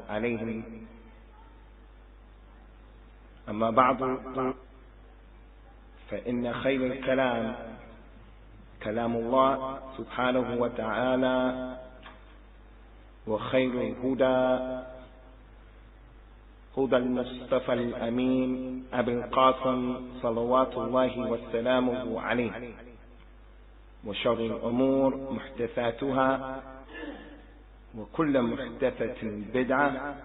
عليهم. أما بعد، فإن خير الكلام كلام الله سبحانه وتعالى، وخير الهدى هدى المصطفى الأمين أبي القاسم صلوات الله وسلامه عليه، وشر الأمور محدثاتها، وكل محدثة بدعة،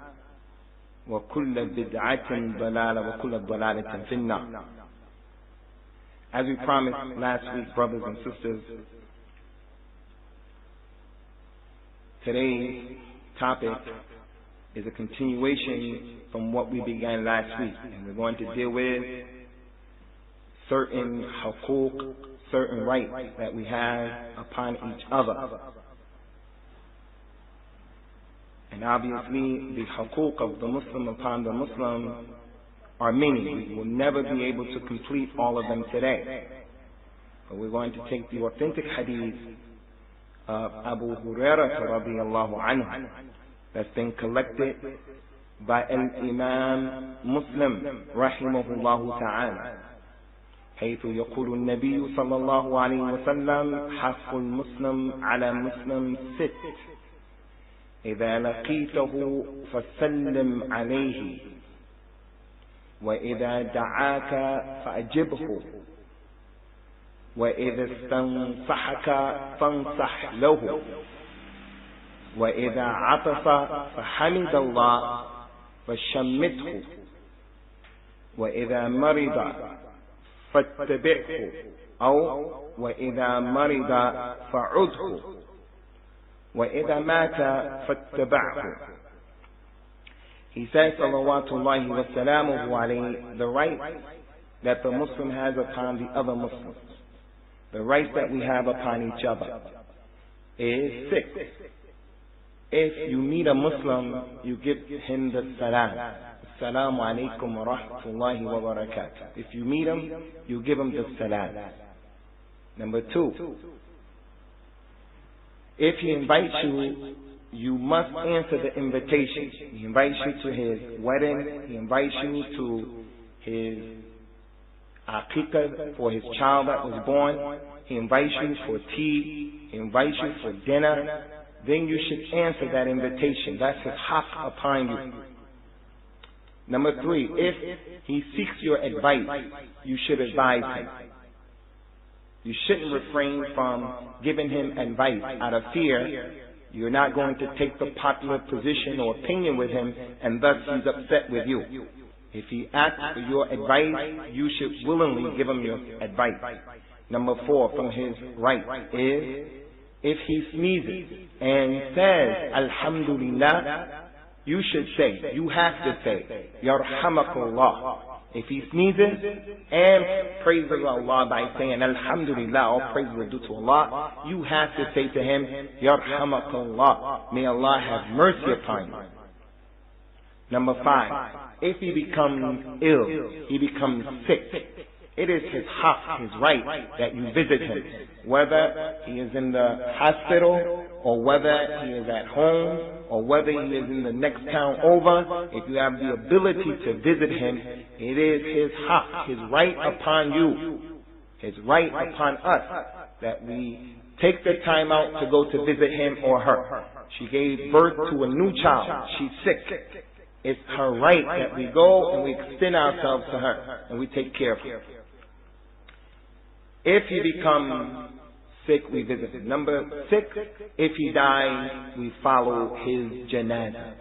وكل بدعة ضلالة، وكل ضلالة في النار. As we promised last week, brothers and sisters, today's topic is a continuation from what we began last week, and we're going to deal with certain huquq, certain rights that we have upon each other. And obviously the huquq of the Muslim upon the Muslim are many. We will never be able to complete all of them today. But we're going to take the authentic hadith of Abu Hurairah radiyallahu anhu that's been collected by Al-Imam Muslim rahimahullah ta'ala. حيث يقول النبي صلى الله عليه وسلم: حق المسلم على مسلم ست، إذا لقيته فسلم عليه، وإذا دعاك فأجبه، وإذا استنصحك فانصح له، وإذا عطس فحمد الله فشمته، وإذا مرض فاتبعه، أو وإذا مرض فعده، وإذا مات فاتبعه. He says, salawatullahi wa salamuhu alayhi, the right that the Muslim has upon the other Muslims, the right that we have upon each other, is six. If you meet a Muslim, you give him the salam. Assalamu alaikum wa rahmatullahi wa barakatuh. If you meet him, you give him the salam. Number two, if he invites you, you must answer the invitation. He invites you to his wedding, he invites you to his aqiqah, for his child that was born, he invites you for tea, he invites you for dinner, then you should answer that invitation. That's his haqq upon you. Number three, if he seeks your advice, you should advise him. You shouldn't refrain from giving him advice out of fear. You're not going to take the popular position or opinion with him, and thus he's upset with you. If he asks for your advice, you should willingly give him your advice. Number four, from his right, is if he sneezes and says, Alhamdulillah, you should say, you have to say, Yarhamakallah. If he sneezes and praises Allah by saying Alhamdulillah, all praises are due to Allah, you have to say to him, Yarhamakallah, may Allah have mercy upon you. Number five, if he becomes ill, he becomes sick, it is his haqq, his right, that you visit him, whether he is in the hospital, or whether he is at home, or whether he is in the next town over. If you have the ability to visit him, it is his haqq, his right upon you, his right upon us, that we take the time out to go to visit him or her. She gave birth to a new child, she's sick. It's her right that we go and we extend ourselves to her and we take care of her. If he becomes sick, we visit him. Number six, if he dies, we follow his janazah.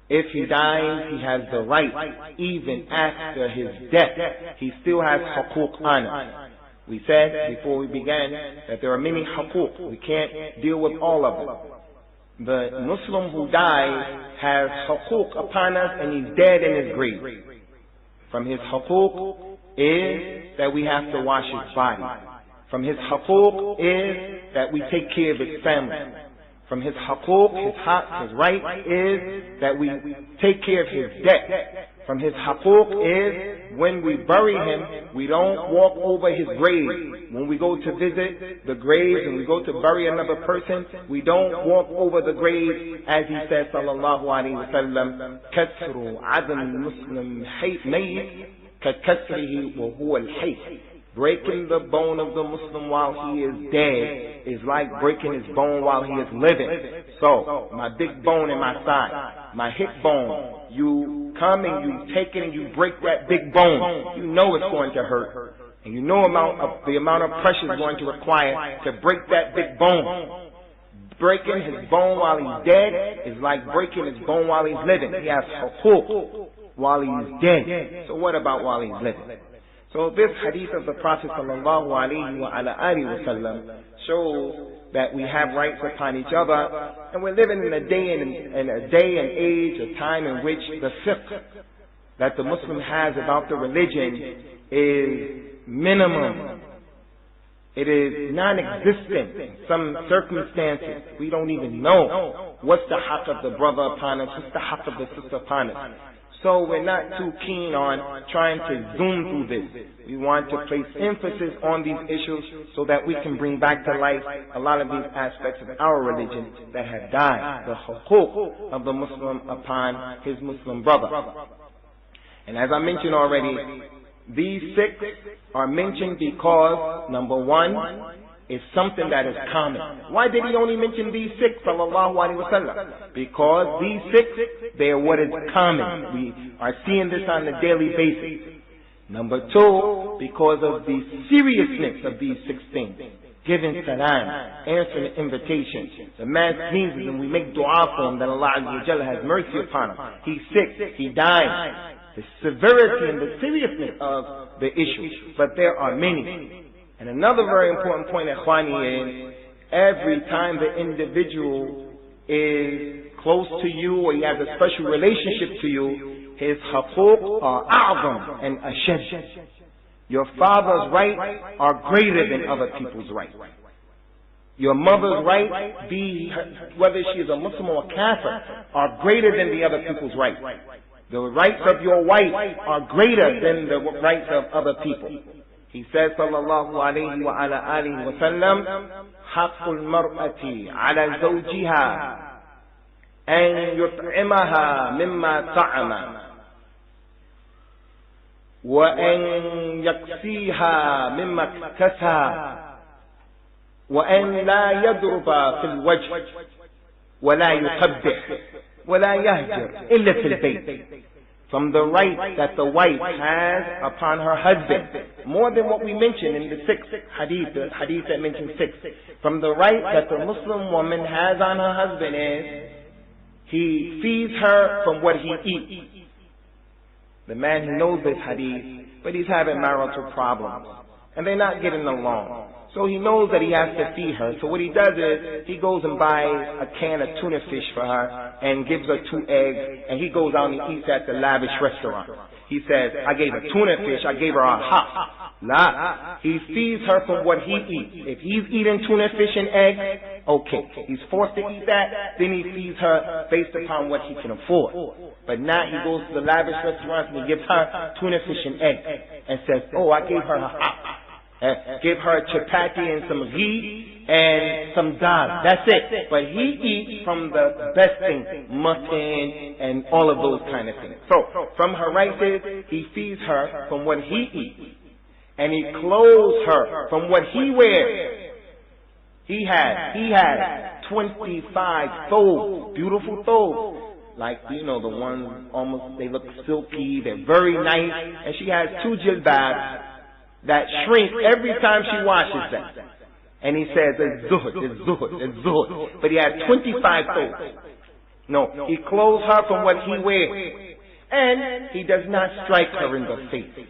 If he dies, he has the right, even after his death, he still has huquq on us. We said before we began that there are many huquq. We can't deal with all of them. The Muslim who dies has huquq upon us, and he's dead in his grave. From his huquq is that we have to wash his body. From his huquq is that we take care of his family. From his huquq, his haq, his right is that we take care of his debt. From his haquq is when we bury him, we don't walk over his grave. When we go to visit the graves and we go to bury another person, we don't walk over the grave, as he says, sallallahu alayhi wa sallam, كسر عظم المسلم ميت ككسره وهو الحي. Breaking the bone of the Muslim while he is dead is like breaking his bone while he is living. So, my big bone in my side, my hip bone, you come and you take it and you break that big bone. You know it's going to hurt. And you know the amount of pressure it's going to require to break that big bone. Breaking his bone while he's dead is like breaking his bone while he's living. He has huquq while he's dead. So what about while he's living? So this hadith of the Prophet sallallahu alaihi wasallam shows that we have rights upon each other, and we're living in a day and age, a time in which the fiqh that the Muslim has about the religion is minimum. It is non-existent in some circumstances. We don't even know what's the haqq of the brother upon us, what's the haqq of the sister upon us. So we're not too keen on trying to zoom through this. We want to place emphasis on these issues so that we can bring back to life a lot of these aspects of our religion that have died, the huquq of the Muslim upon his Muslim brother. And as I mentioned already, these 6 are mentioned because, number 1, is something that is common. Why did he only mention these 6, sallallahu alaihi wasallam? Because these 6, they are what is common. We are seeing this on a daily basis. Number 2, because of the seriousness of these 6 things. Giving salam, answering the invitation. The man sneezes and we make dua for him that Allah Azza wa Jalla has mercy upon him. He's sick, he dies. The severity and the seriousness of the issue. But there are many. And another very important point, Ikhwani, is every time the individual is close to you or he has a special relationship to you, his haquq are a'zam and ashad. Your father's rights are greater than other people's rights. Your mother's rights, whether she is a Muslim or a Kafir, are greater than the other people's rights. The rights of your wife are greater than the rights of other people. He says, sallallahu alayhi wa ala alihi wa sallam, haqqul mar'ati ala zawjiha an yut'imaha mimma ta'ama wa an yaksiha mimma iktasaha wa an la yadruba fil wajh wa la yuqabbih wa la yahjur illa fil bayt. From the right that the wife has upon her husband, more than what we mentioned in the 6th hadith, the hadith that mentioned 6. From the right that the Muslim woman has on her husband is, he feeds her from what he eats. The man, he knows this hadith, but he's having marital problems, and they're not getting along. So he knows that he has to feed her. So what he does is, he goes and buys a can of tuna fish for her and gives her 2 eggs, and he goes out and eats at the lavish restaurant. He says, I gave her tuna fish, I gave her a hot. La. He feeds her from what he eats. If he's eating tuna fish and eggs, okay. He's forced to eat that, then he feeds her based upon what he can afford. But now he goes to the lavish restaurant and he gives her tuna fish and eggs and says, oh, I gave her a hot. Give her chapati and some ghee and some dal. That's it. But he eats from the best things, mutton and all of those kind of things. So, from her rights is, he feeds her from what he eats. And he clothes her from what he wears. He has 25 thobes, beautiful thobes. Like, you know, the ones almost, they look silky, they're very nice. And she has 2 jilbabs that shrink every time she washes them. And he says, it's zuhud. But he has 25 thobes. No, he clothes her from what he wears. And he does not strike her in the face.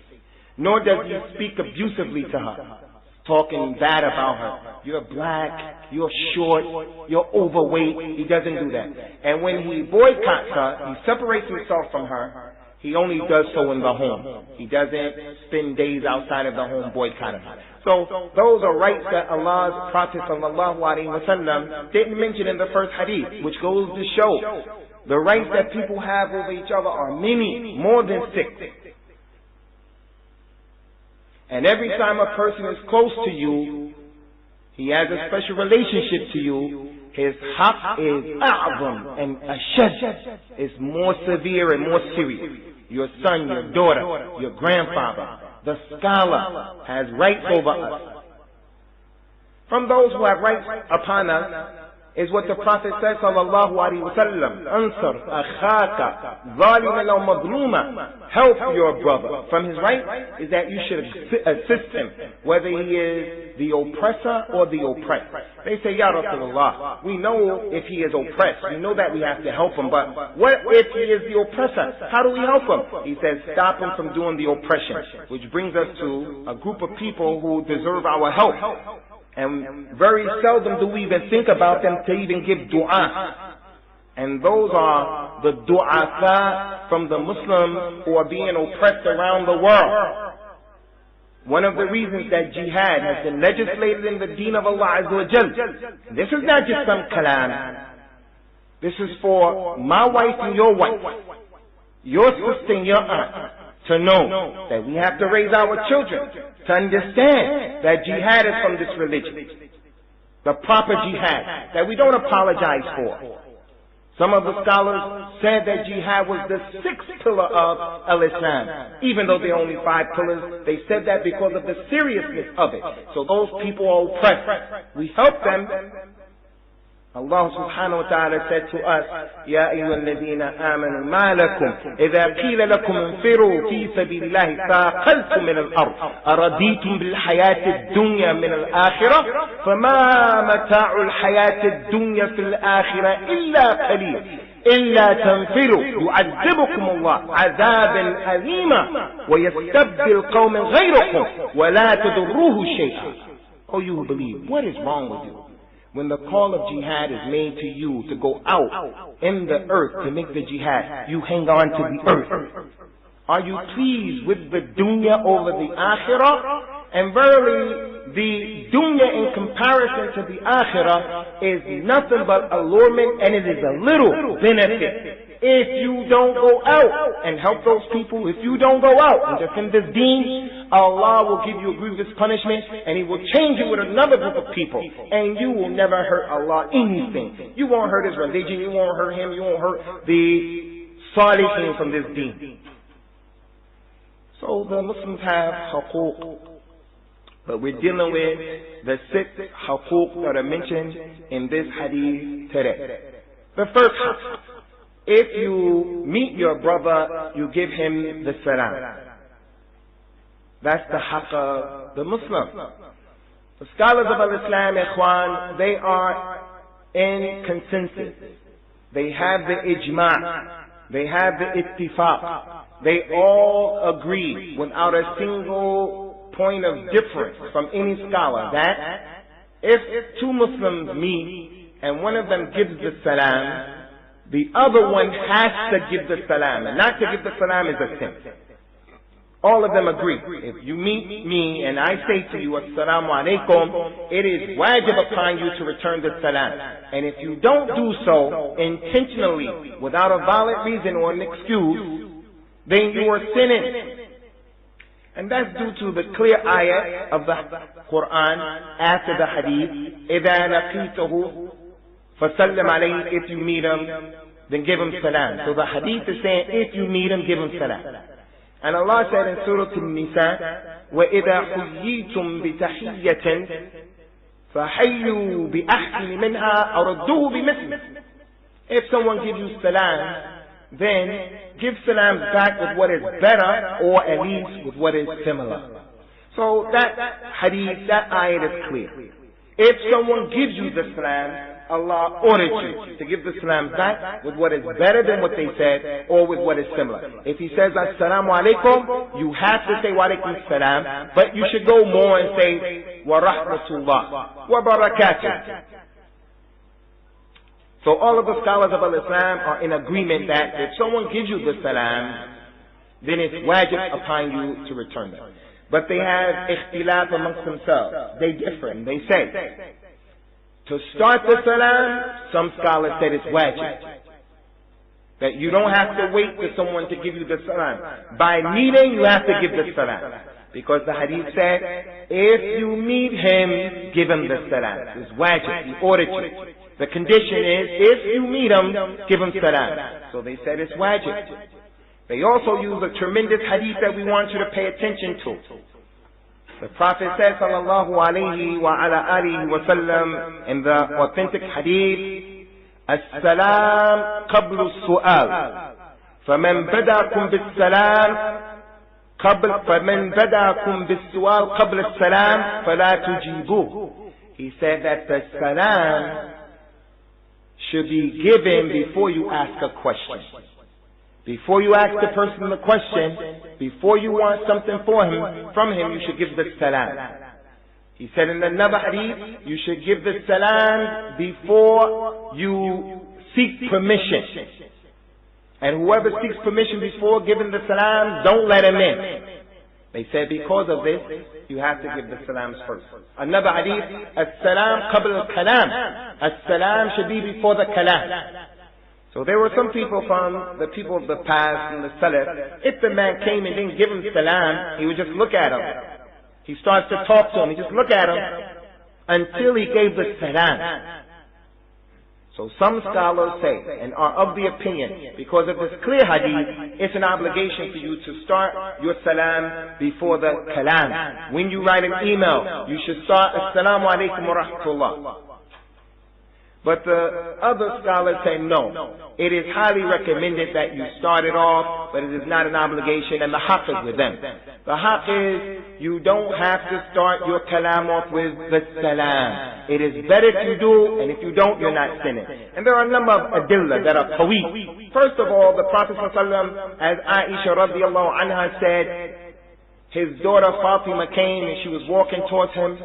Nor does he speak abusively to her, talking bad about her. You're black, you're short, you're overweight. He doesn't do that. And when he boycotts her, he separates himself from her. He only does so in the home. He doesn't spend days outside of the home boycotting her. So those are rights that Allah's Prophet sallallahu alaihi wasallam didn't mention in the first hadith, which goes to show The rights that people have over each other are many, more than 6. And every time a person is close to you, he has a special relationship to you, his haqq is a'zam and ashad, is more severe and more serious. Your son, your daughter, your grandfather, the scholar has rights over us. From those who have rights upon us is what the Prophet says, sallallahu alaihi wasallam, ansar akhaka zaliman aw madluma, help your brother. From his right is that you should assist him, whether he is the oppressor or the oppressed. They say, Ya Rasulullah, we know if he is oppressed, we know that we have to help him, but what if he is the oppressor? How do we help him? He says, stop him from doing the oppression, which brings us to a group of people who deserve our help. And very seldom do we even think about them to even give dua. And those are the du'afa from the Muslims who are being oppressed around the world. One of the reasons that jihad has been legislated in the deen of Allah Azza wa Jal, this is not just some kalam. This is for my wife and your wife, your sister and your aunt, to know that we have to raise our children to understand that jihad is from this religion, the proper jihad that we don't apologize for. Some of the scholars said that jihad was the 6th pillar of al-Islam. Even though there are only 5 pillars, they said that because of the seriousness of it. So those people are oppressed. We help them. Allah subhanahu wa ta'ala said to us, Ya ayyuhalladhina amanu ma lakum idha qila lakum infiru fi sabilillahi thaqaltum min al-ard araditum bil hayati ad-dunya min al-akhirah fama mata'u al-hayati ad-dunya fil akhirah illa qalil illa tanfiru yu'adhibukum Allah 'adhaban alima wa yastabdil qawman ghayrakum wa la tadurruhu shay'an. Oh, you who believe, what is wrong with you? When the call of jihad is made to you to go out in the earth to make the jihad, you hang on to the earth. Are you pleased with the dunya over the akhirah? And verily, the dunya in comparison to the akhirah is nothing but allurement, and it is a little benefit. If you don't go out and help those people, if you don't go out and defend this deen, Allah will give you a grievous punishment, and He will change you with another group of people, and you will never hurt Allah anything. You won't hurt His religion, you won't hurt Him, you won't hurt the salihin from this deen. So the Muslims have huquq, but we're dealing with the 6 huquq that are mentioned in this hadith today. The first haqq, if you meet your brother, you give him the salam. That's the haqq of the Muslim. The scholars of al-Islam, ikhwan, they are in consensus. They have the ijma', they have the ittifaq. They all agree without a single point of difference from any scholar that if 2 Muslims meet and one of them gives the salam, the other one has to give the salam, and not to give the salam is a sin. All of them agree. If you meet me and I say to you, Assalamu alaikum, it is wajib upon you to return the salam. And if you don't do so intentionally, without a valid reason or an excuse, then you are sinning. And that's due to the clear ayah of the Qur'an after the hadith, إِذَا لَقِيتَهُ فَسَلِّمْ عَلَيْهِ, if you meet him, then give him salam. So the hadith is saying, if you meet him, give him salam. And Allah said in Surah An-Nisa, وَإِذَا حُيِّيتُمْ بِتَحِيَّةٍ فَحَيُّوا بِأَحْسَنِ مِنْهَا أَوْ رُدُّوهُ بِمِثْلِهِ. If someone gives you salam, then give salam back with what is better, or at least with what is similar. So that hadith, that ayat is clear. If someone gives you the salam, Allah ordered you to give the salam back with what is better than what they said, or with what is similar. If he says assalamu alaikum, you have to say wa alaikum salam, but you should go more and say wa rahmatullah wa barakatuh. So all of the scholars of al-Islam are in agreement that if someone gives you the salam, then it's wajib upon you to return them. But they have ikhtilaf amongst themselves. They differ, and they say, to start the salam, some scholars said it's wajib. That you don't have to wait for someone to give you the salam. By meeting, you have to give the salam. Because the hadith said, if you meet him, give him the salam. It's wajib, he ordered you. The condition is, if you meet him, give him salam. So they said it's wajib. They also use a tremendous hadith that we want you to pay attention to. The Prophet said, sallallahu alayhi wa ala alihi wa sallam, in the authentic hadith, as-salam qablu as-su'al. فَمَنْ بَدَاكُمْ بِالسَّلَامِ فَمَنْ بَدَاكُمْ بِالسُّؤَالِ قَبْلَ السَّلَامِ فَلَا تُجِيبُوهُ. He said that the salam should be given before you ask a question. Before you ask the person the question, before you want something from him, you should give the salam. He said in another hadith, you should give the salam before you seek permission. And whoever seeks permission before giving the salam, don't let him in. They said because of this, you have to give the salams first. Another hadith, as-salam qabla al-kalam. As-salam should be before the kalam. So there were some people from the people of the past, from the Salaf, if the man came and didn't give him salam, he would just look at him. He starts to talk to him, he just look at him until he gave the salam. So some scholars say, and are of the opinion, because of this clear hadith, it's an obligation for you to start your salam before the kalam. When you write an email, you should start Assalamu alaikum wa rahmatullah. But the other scholars say no. It is highly recommended that you start it off, but it is not an obligation, and the haqq is with them. The haqq is, you don't have to start your kalam off with the salam. It is better to do, and if you don't, you're not sinning. And there are a number of adillah that are qawi. First of all, the Prophet ﷺ, as Aisha radiallahu anha said, his daughter Fatima came and she was walking towards him,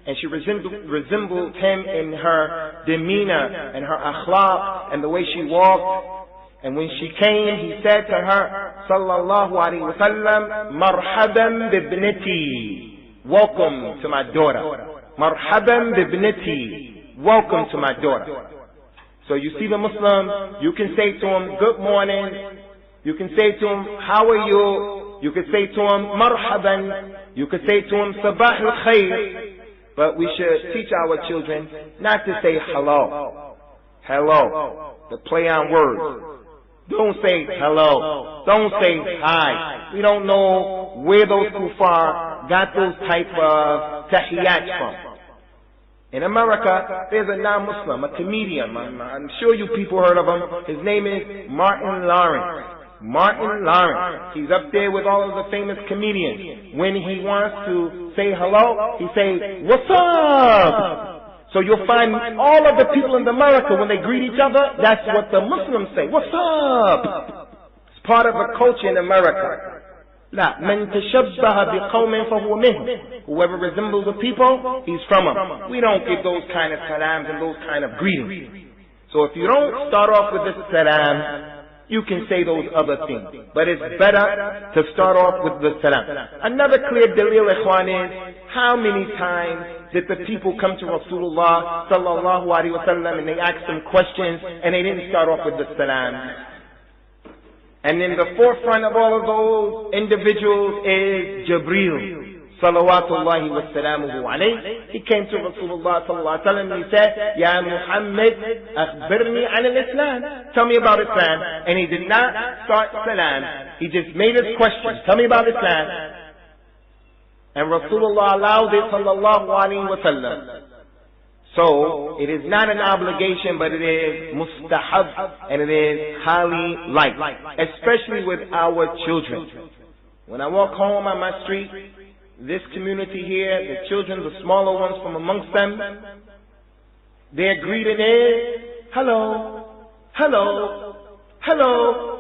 and she resembled him in her demeanor and her akhlaq and the way she walked. And when she came, he said to her, sallallahu alaihi wasallam, marhaban bibnati, welcome to my daughter. Marhaban bibnati, welcome to my daughter. So you see the Muslim, you can say to him, good morning. You can say to him, how are you? You can say to him, marhaban. You can say to him, sabah al-khair. But we should teach our children not to say hello. Hello. The play on words. Don't say hello. Don't say hi. We don't know where those kuffar got those type of tahiyyats from. In America, there's a non-Muslim, a comedian. I'm sure you people heard of him. His name is Martin Lawrence. Martin Lawrence. He's up there with all of the famous comedians. When he wants to say hello, he say, what's up? So you'll find all of the people in America, when they greet each other, that's what the Muslims say. What's up? It's part of a culture in America. La, man tashabbaha biqawmin fahuwa minhum. Whoever resembles the people, he's from them. We don't give those kind of salams and those kind of greetings. So if you don't start off with this salam, you can say those other things. But it's better to start off with the salam. Another clear dalil, ikhwan, is how many times did the people come to Rasulullah sallallahu alaihi wasallam and they asked him questions and they didn't start off with the salam. And in the forefront of all of those individuals is Jibreel salawatullahi wa salamuhu alayhi. He came to Rasulullah sallallahu alaihi wasallam and he said, Ya Muhammad, akhbirni an al-Islam. Tell me about Islam. And he did not start salam. He just made his question. Tell me about Islam. And Rasulullah allowed it sallallahu alaihi wasallam. So, it is not an obligation, but it is mustahab, and it is highly liked, especially with our children. When I walk home on my street, this community here, the children, the smaller ones from amongst them, their greeting is, hello, hello, hello.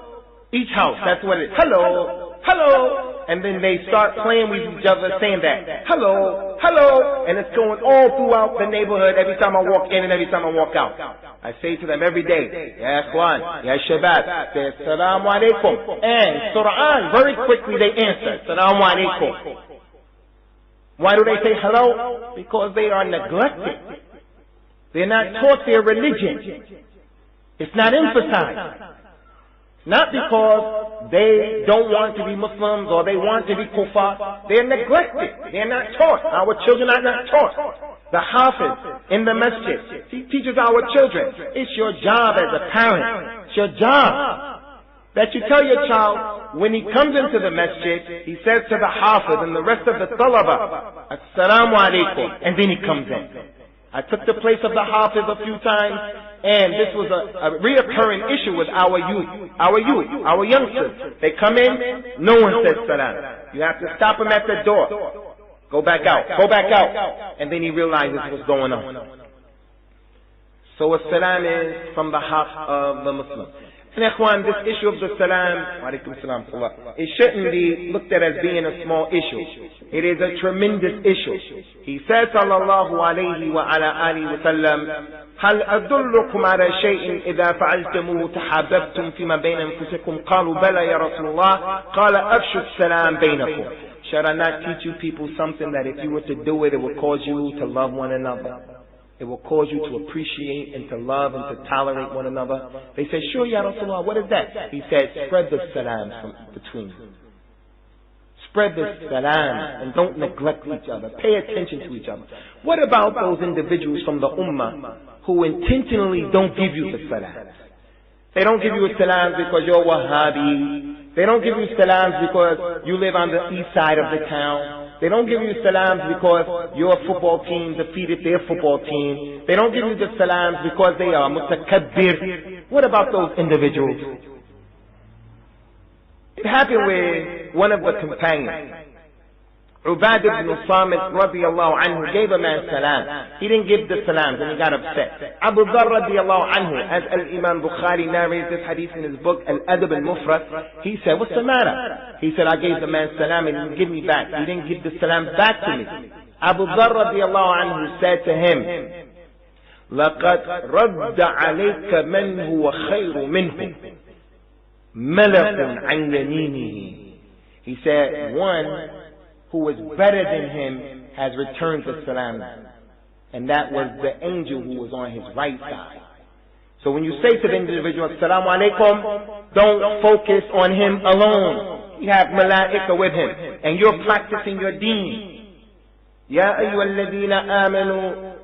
Each house, that's what it is. Hello, hello. And then they start playing with each other saying that. Hello, hello. And it's going all throughout the neighborhood every time I walk in and every time I walk out. I say to them every day, Ya Ikhwan, Ya Shabab, say Assalamu alaikum. And Qur'an, very quickly they answer, Assalamu alaikum. Why do they say hello? Because they are neglected. They're not taught their religion. It's not emphasized. Not because they don't want to be Muslims or they want to be kuffar. They're neglected. They're not taught. Our children are not taught. The hafiz in the masjid, he teaches our children. It's your job as a parent. It's your job that you tell your child when he comes into the masjid, he says to the hafiz and the rest of the talaba, Assalamu alaikum, and then he comes in. I took the place of the hafiz a few times, and this was a reoccurring issue with our youngsters. They come in, no one says salam. You have to stop them at the door. Go back out. And then he realizes what's going on. So a salam is from the haqq of the Muslim. And ikhwan, this issue of the salam, it shouldn't be looked at as being a small issue. It is a tremendous issue. He says, sallallahu alayhi wa ala alihi wa sallam, هل أدلكم على شيء إذا فعلتموه تحاببتم فيما بين أنفسكم قالوا بلى يا رسول الله قال أفشوا السلام بينكم. Shall I not teach you people something that if you were to do it, it would cause you to love one another? It will cause you to appreciate and to love and to tolerate one another. They say, sure, Ya Rasulullah, what is that? He said, spread the salam from between you. Spread the salam and don't neglect each other. Pay attention to each other. What about those individuals from the ummah who intentionally don't give you the salam? They don't give you a salam because you're Wahhabi. They don't give you salams because you live on the east side of the town. They don't give you salams because your football team defeated their football team. They don't give you the salams because they are mutakabbir. What about those individuals? It happened with one of the companions. Ubadah ibn Usamah radiyallahu anhu gave a man salam. He didn't give the salams and he got upset. Abu Dharr radiyallahu anhu, as Al-Imam Bukhari narrates this hadith in his book Al-Adab al-Mufrad, he said, what's the matter? He said, I gave the man salam and he didn't give me back. He didn't give the salam back to me. Abu Dharr radiyallahu anhu said to him, لَقَدْ رَدَّ عَلَيْكَ مَنْ هُوَ خَيْرُ مِنْهُ مَلَكٌ عَنْ يَمِينِهِ. He said, one who was better than him has returned the salam. And that was the angel who was on his right side. So when you say to the individual, Assalamu alaikum, don't focus on him alone. You have malaika with him. And you're practicing your deen. Ya ayyuhalladhina amanu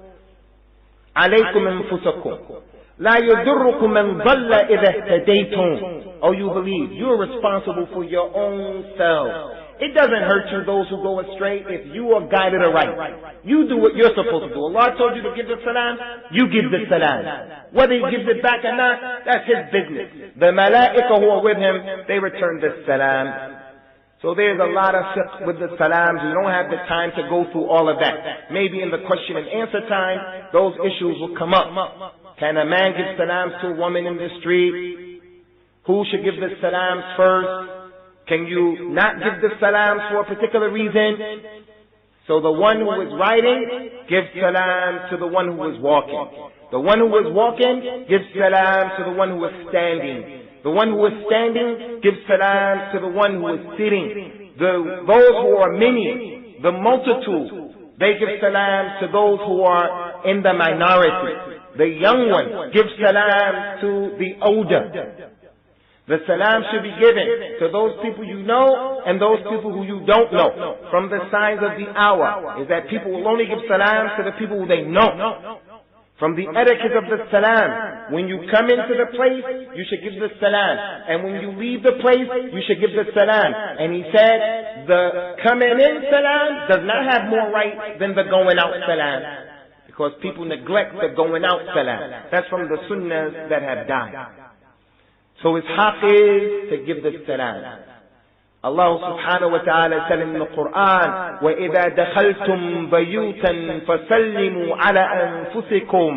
alaykum anfusakum. La yudurrukum man dhalla idha ihtadaytum. Oh, you believe. You're responsible for your own self. It doesn't hurt you, those who go astray, if you are guided aright. You do what you're supposed to do. Allah told you to give the salam, you give the salam. Whether he gives it back or not, that's his business. The malaika who are with him, they return the salam. So there's a lot of fiqh with the salams. We don't have the time to go through all of that. Maybe in the question and answer time, those issues will come up. Can a man give salams to a woman in the street? Who should give the salams first? Can you not give the salams for a particular reason? So the one who is riding gives salam to the one who is walking. The one who is walking gives salam to the one who is standing. The one who is standing gives salam to the one who is sitting. Those who are many, the multitude, they give salam to those who are in the minority. The young one gives salam to the older. The salam should be given to those people you know and those people who you don't know. From the signs of the hour is that people will only give salam to the people who they know. From the etiquette of the salam, when you come into the place, you should give the salam. And when you leave the place, you should give the salam. And he said, the coming in salam does not have more right than the going out salam. Because people neglect the going out salam. That's from the sunnahs that have died. So his haqq is to give the salam. Allah subhanahu wa ta'ala said in the Qur'an, وَإِذَا دَخَلْتُمْ بَيُوتًا فَسَلِّمُوا عَلَىٰ أَنفُسِكُمْ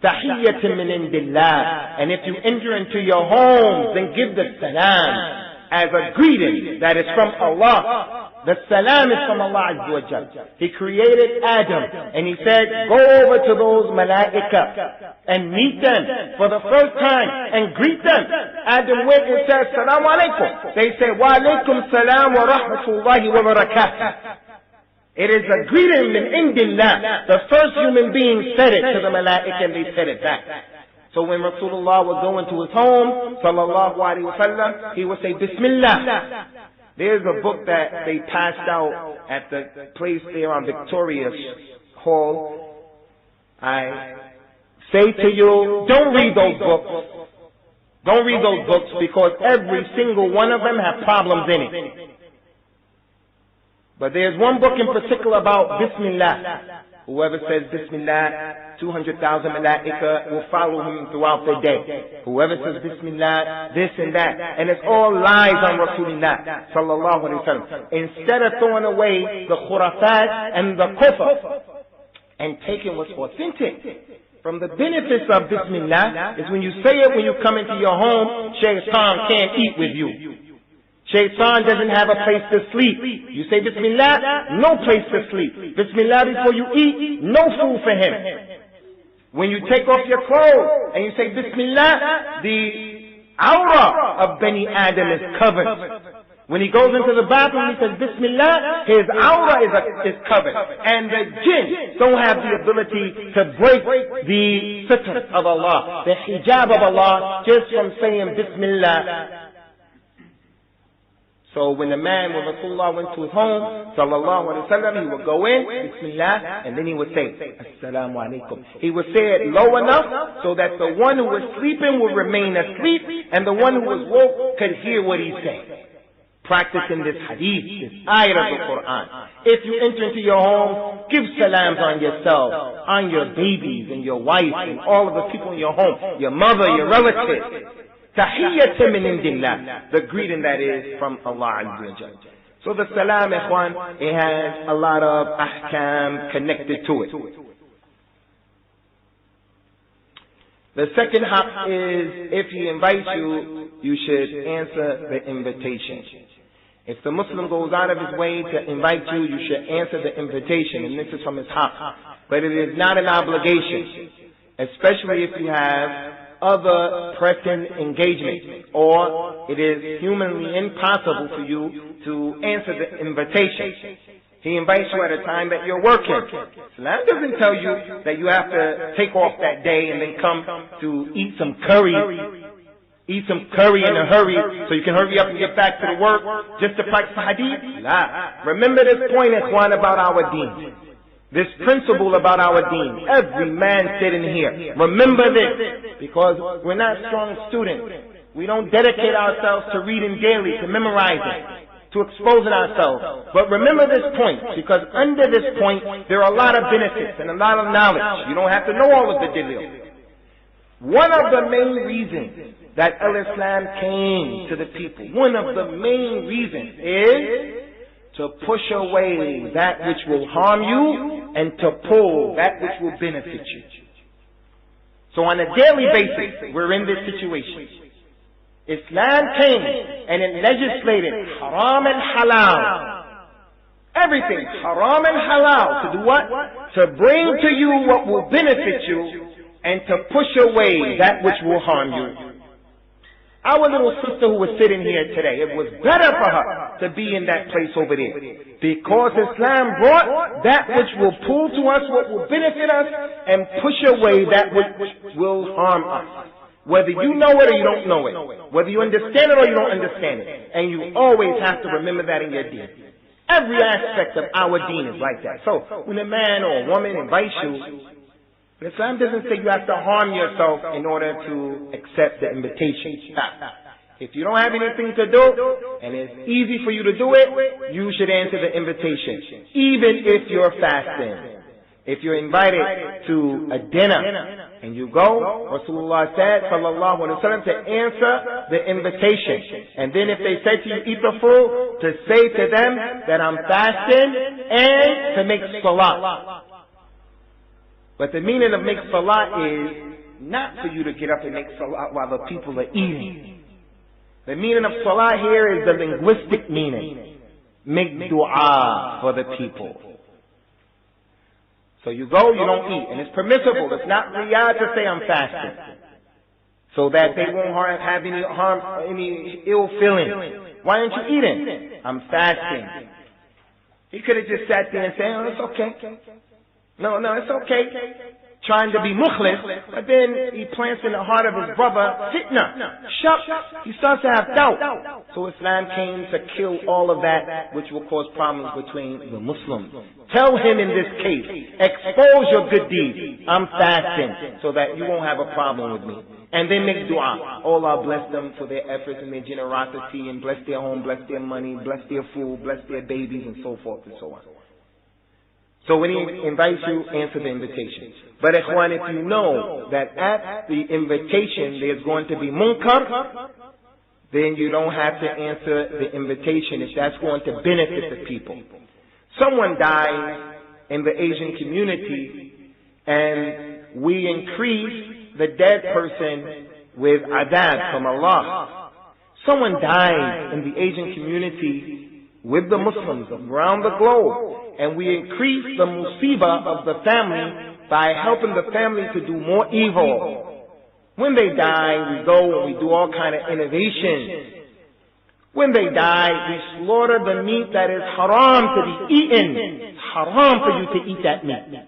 تَحِيَّةً مِّنْ عِنْدِ اللَّهِ. And if you enter into your homes, then give the salam as a greeting that is from Allah. The salam is from Allah Azza wa Jal. He created Adam and he said, go over to those malaika and meet them for the first time and greet them. Adam went and said, Assalamu alaikum. They said, Wa alaikum salam wa rahmatullahi wa barakatuh. It is a greeting min indillah. The first human being said it to the malaika and they said it back. So when Rasulullah would go into his home, sallallahu alaihi wasallam, he would say, Bismillah. There's a book that they passed out at the place there on Victoria Hall. I say to you, don't read those books. Don't read those books, because every single one of them have problems in it. But there's one book in particular about Bismillah. Whoever says Bismillah, 200,000 malaika will follow him throughout the day. Whoever says Bismillah, this and that. And it's all lies on Rasulullah sallallahu alaihi wasallam. Instead of throwing away the khurafat and the kufr and taking what's authentic. From the benefits of Bismillah is when you say it when you come into your home, Shaitan can't eat with you. Shaitan doesn't have a place to sleep. You say Bismillah, no place to sleep. Bismillah before you eat, no food for him. When you take off your clothes and you say Bismillah, the aura of Bani Adam is covered. When he goes into the bathroom, he says Bismillah, his aura is covered. And the jinn don't have the ability to break the sitr of Allah, the hijab of Allah, just from saying Bismillah. So when Rasulullah went to his home, sallallahu alaihi wasallam, he would go in, Bismillah, and then he would say, Assalamu alaikum. He would say it low enough so that the one who was sleeping would remain asleep, and the one who was woke could hear what he's saying. Practicing this hadith, this ayah of the Qur'an. If you enter into your home, give salams on yourself, on your babies and your wife and all of the people in your home, your mother, your relatives. Tahiyyatan min indillah. The greeting that is from Allah Azza wa Jalla. So the salam, ikhwan, it has a lot of ahkam connected to it. The second haq is, if he invites you, you should answer the invitation. If the Muslim goes out of his way to invite you, you should answer the invitation. And this is from his haq. But it is not an obligation, especially if you have other pressing engagement, or it is humanly impossible for you to answer the invitation. He invites you at a time that you're working. Islam doesn't tell you that you have to take off that day and then come to eat some curry in a hurry so you can hurry up and get back to the work just to practice hadith. La. Remember this point, ikhwan, about our deen. This principle about our deen. Every man sitting here, remember this, because we're not strong students. We don't dedicate ourselves to reading daily, to memorizing, to exposing ourselves. But remember this point, because under this point, there are a lot of benefits and a lot of knowledge. You don't have to know all of the dalil. One of the main reasons that Islam came to the people, one of the main reasons is to push away that which will harm you and to pull that which will benefit you. So on a daily basis, we're in this situation. Islam came and it legislated haram and halal. Everything, haram and halal. To do what? To bring to you what will benefit you and to push away that which will harm you. Our little sister who was sitting here today, it was better for her to be in that place over there. Because Islam brought that which will pull to us what will benefit us and push away that which will harm us. Whether you know it or you don't know it. Whether you understand it or you don't understand it. And you always have to remember that in your deen. Every aspect of our deen is like that. So when a man or a woman invites you, Islam doesn't say you have to harm yourself in order to accept the invitation. If you don't have anything to do, and it's easy for you to do it, you should answer the invitation. Even if you're fasting. If you're invited to a dinner, and you go, Rasulullah said, sallallahu alaihi wasallam, to answer the invitation. And then if they say to you, eat the food, to say to them that I'm fasting, and to make salah. But the meaning of make salah is not for you to get up and make salah while the people are eating. The meaning of salah here is the linguistic meaning. Make dua for the people. So you go, you don't eat. And it's permissible. It's not riyah to say I'm fasting. So that they won't have any ill feeling. Why aren't you eating? I'm fasting. He could have just sat there and said, oh, it's okay. No, it's okay. trying to be mukhlis, but then he plants in the heart of his brother fitna, shak. He starts to have doubt. So Islam came to kill all of that, which will cause problems between the Muslims. Tell him in this case, expose your good deeds. I'm fasting, so that you won't have a problem with me. And then make dua. Allah bless them for their efforts and their generosity, and bless their home, bless their money, bless their food, bless their babies, and so forth and so on. So when he invites you, answer the invitation. But ikhwan, if you know that at the invitation there's going to be munkar, then you don't have to answer the invitation if that's going to benefit the people. Someone dies in the Asian community and we increase the dead person with adab from Allah. Someone dies in the Asian community with the Muslims around the globe, and we increase the musibah of the family by helping the family to do more evil. When they die, we go and we do all kind of innovations. When they die, we slaughter the meat that is haram to be eaten. It's haram for you to eat that meat.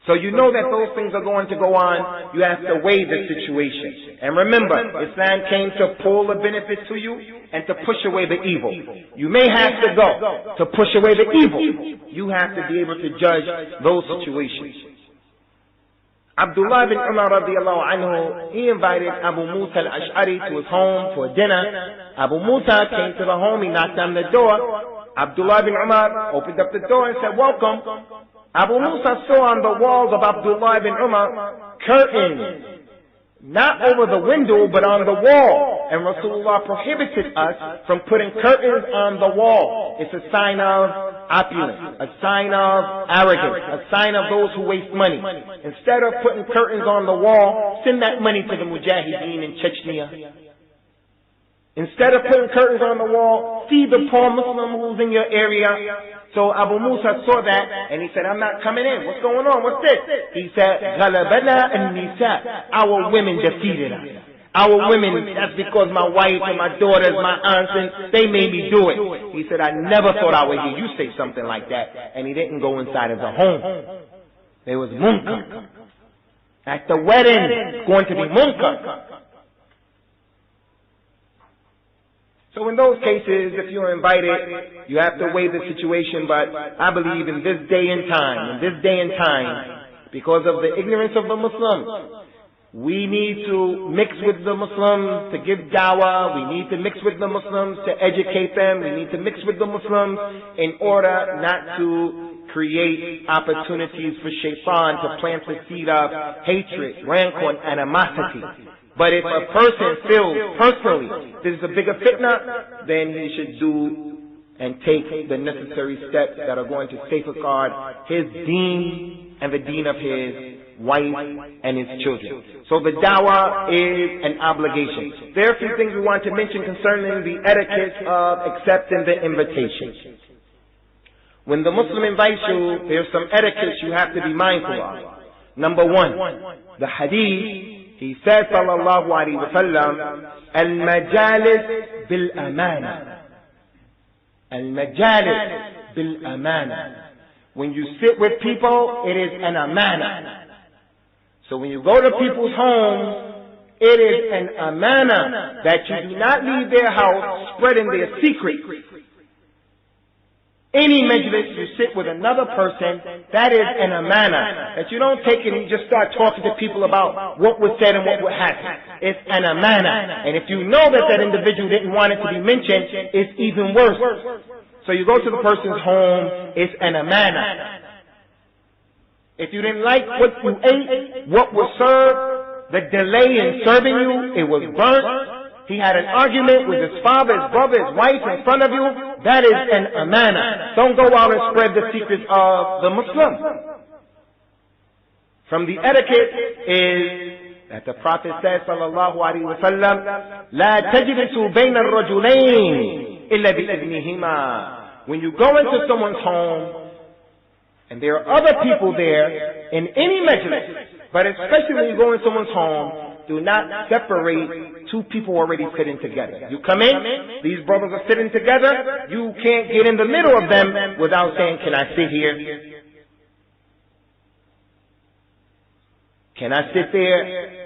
So you know that those things are going to go on. You have to weigh the situation. And remember, Islam came to pull the benefit to you and to push away the evil. You may have to go to push away the evil. You have to be able to judge those situations. Abdullah bin Umar radiallahu anhu, he invited Abu Musa al-Ash'ari to his home for dinner. Abu Musa came to the home, he knocked on the door. Abdullah bin Umar opened up the door and said, "Welcome." Abu Musa saw on the walls of Abdullah bin Umar curtains, not over the window but on the wall. And Rasulullah prohibited us from putting curtains on the wall. It's a sign of opulence, a sign of arrogance, a sign of those who waste money. Instead of putting curtains on the wall, send that money to the mujahideen in Chechnya. Instead of putting curtains on the wall, feed the poor Muslim who's in your area. So Abu Musa saw that and he said, "I'm not coming in. What's going on? What's this?" He said, "Ghalabana an-nisa." Our women defeated us. Our women, that's because my wife and my daughters, my aunts, they made me do it. He said, "I never thought I would hear you say something like that." And he didn't go inside of the home. There was munkar. At the wedding, it's going to be munkar. So in those cases, if you're invited, you have to weigh the situation, but I believe in this day and time, because of the ignorance of the Muslims, we need to mix with the Muslims to give dawah, we need to mix with the Muslims to educate them, we need to mix with the Muslims in order not to create opportunities for shaitan to plant the seed of hatred, rancor, and animosity. But if a person feels personally this is a bigger fitna, then he should do and take the necessary steps that are going to safeguard his deen and the deen of his wife and his children. So the dawah is an obligation. There are a few things we want to mention concerning the etiquette of accepting the invitation. When the Muslim invites you, there's some etiquette you have to be mindful of. Number one, the hadith, he said, sallallahu alayhi wa sallam, al-majalis bil-amana. Al-majalis bil-amana. When you sit with people, it is an amana. So when you go to people's homes, it is an amana that you do not leave their house spreading their secrets. Any majlis you sit with another person, that is an amana. That you don't take it and you just start talking to people about what was said and what would happen. It's an amana. And if you know that that individual didn't want it to be mentioned, it's even worse. So you go to the person's home, it's an amana. If you didn't like what you ate, what was served, the delay in serving you, it was burnt. He had an argument with his father, his brother, his wife in front of you. That is an amana. Don't go out and spread the secrets of the Muslim. From the etiquette is that the Prophet says, sallallahu alaihi wasallam, "La tajlisu bayna ar-rajulayn illa bi-idnihima." When you go into someone's home and there are other people there in any majlis, but especially when you go in someone's home, do not separate two people already sitting together. You come in, these brothers are sitting together, you can't get in the middle of them without saying, "Can I sit here?" Can I sit there?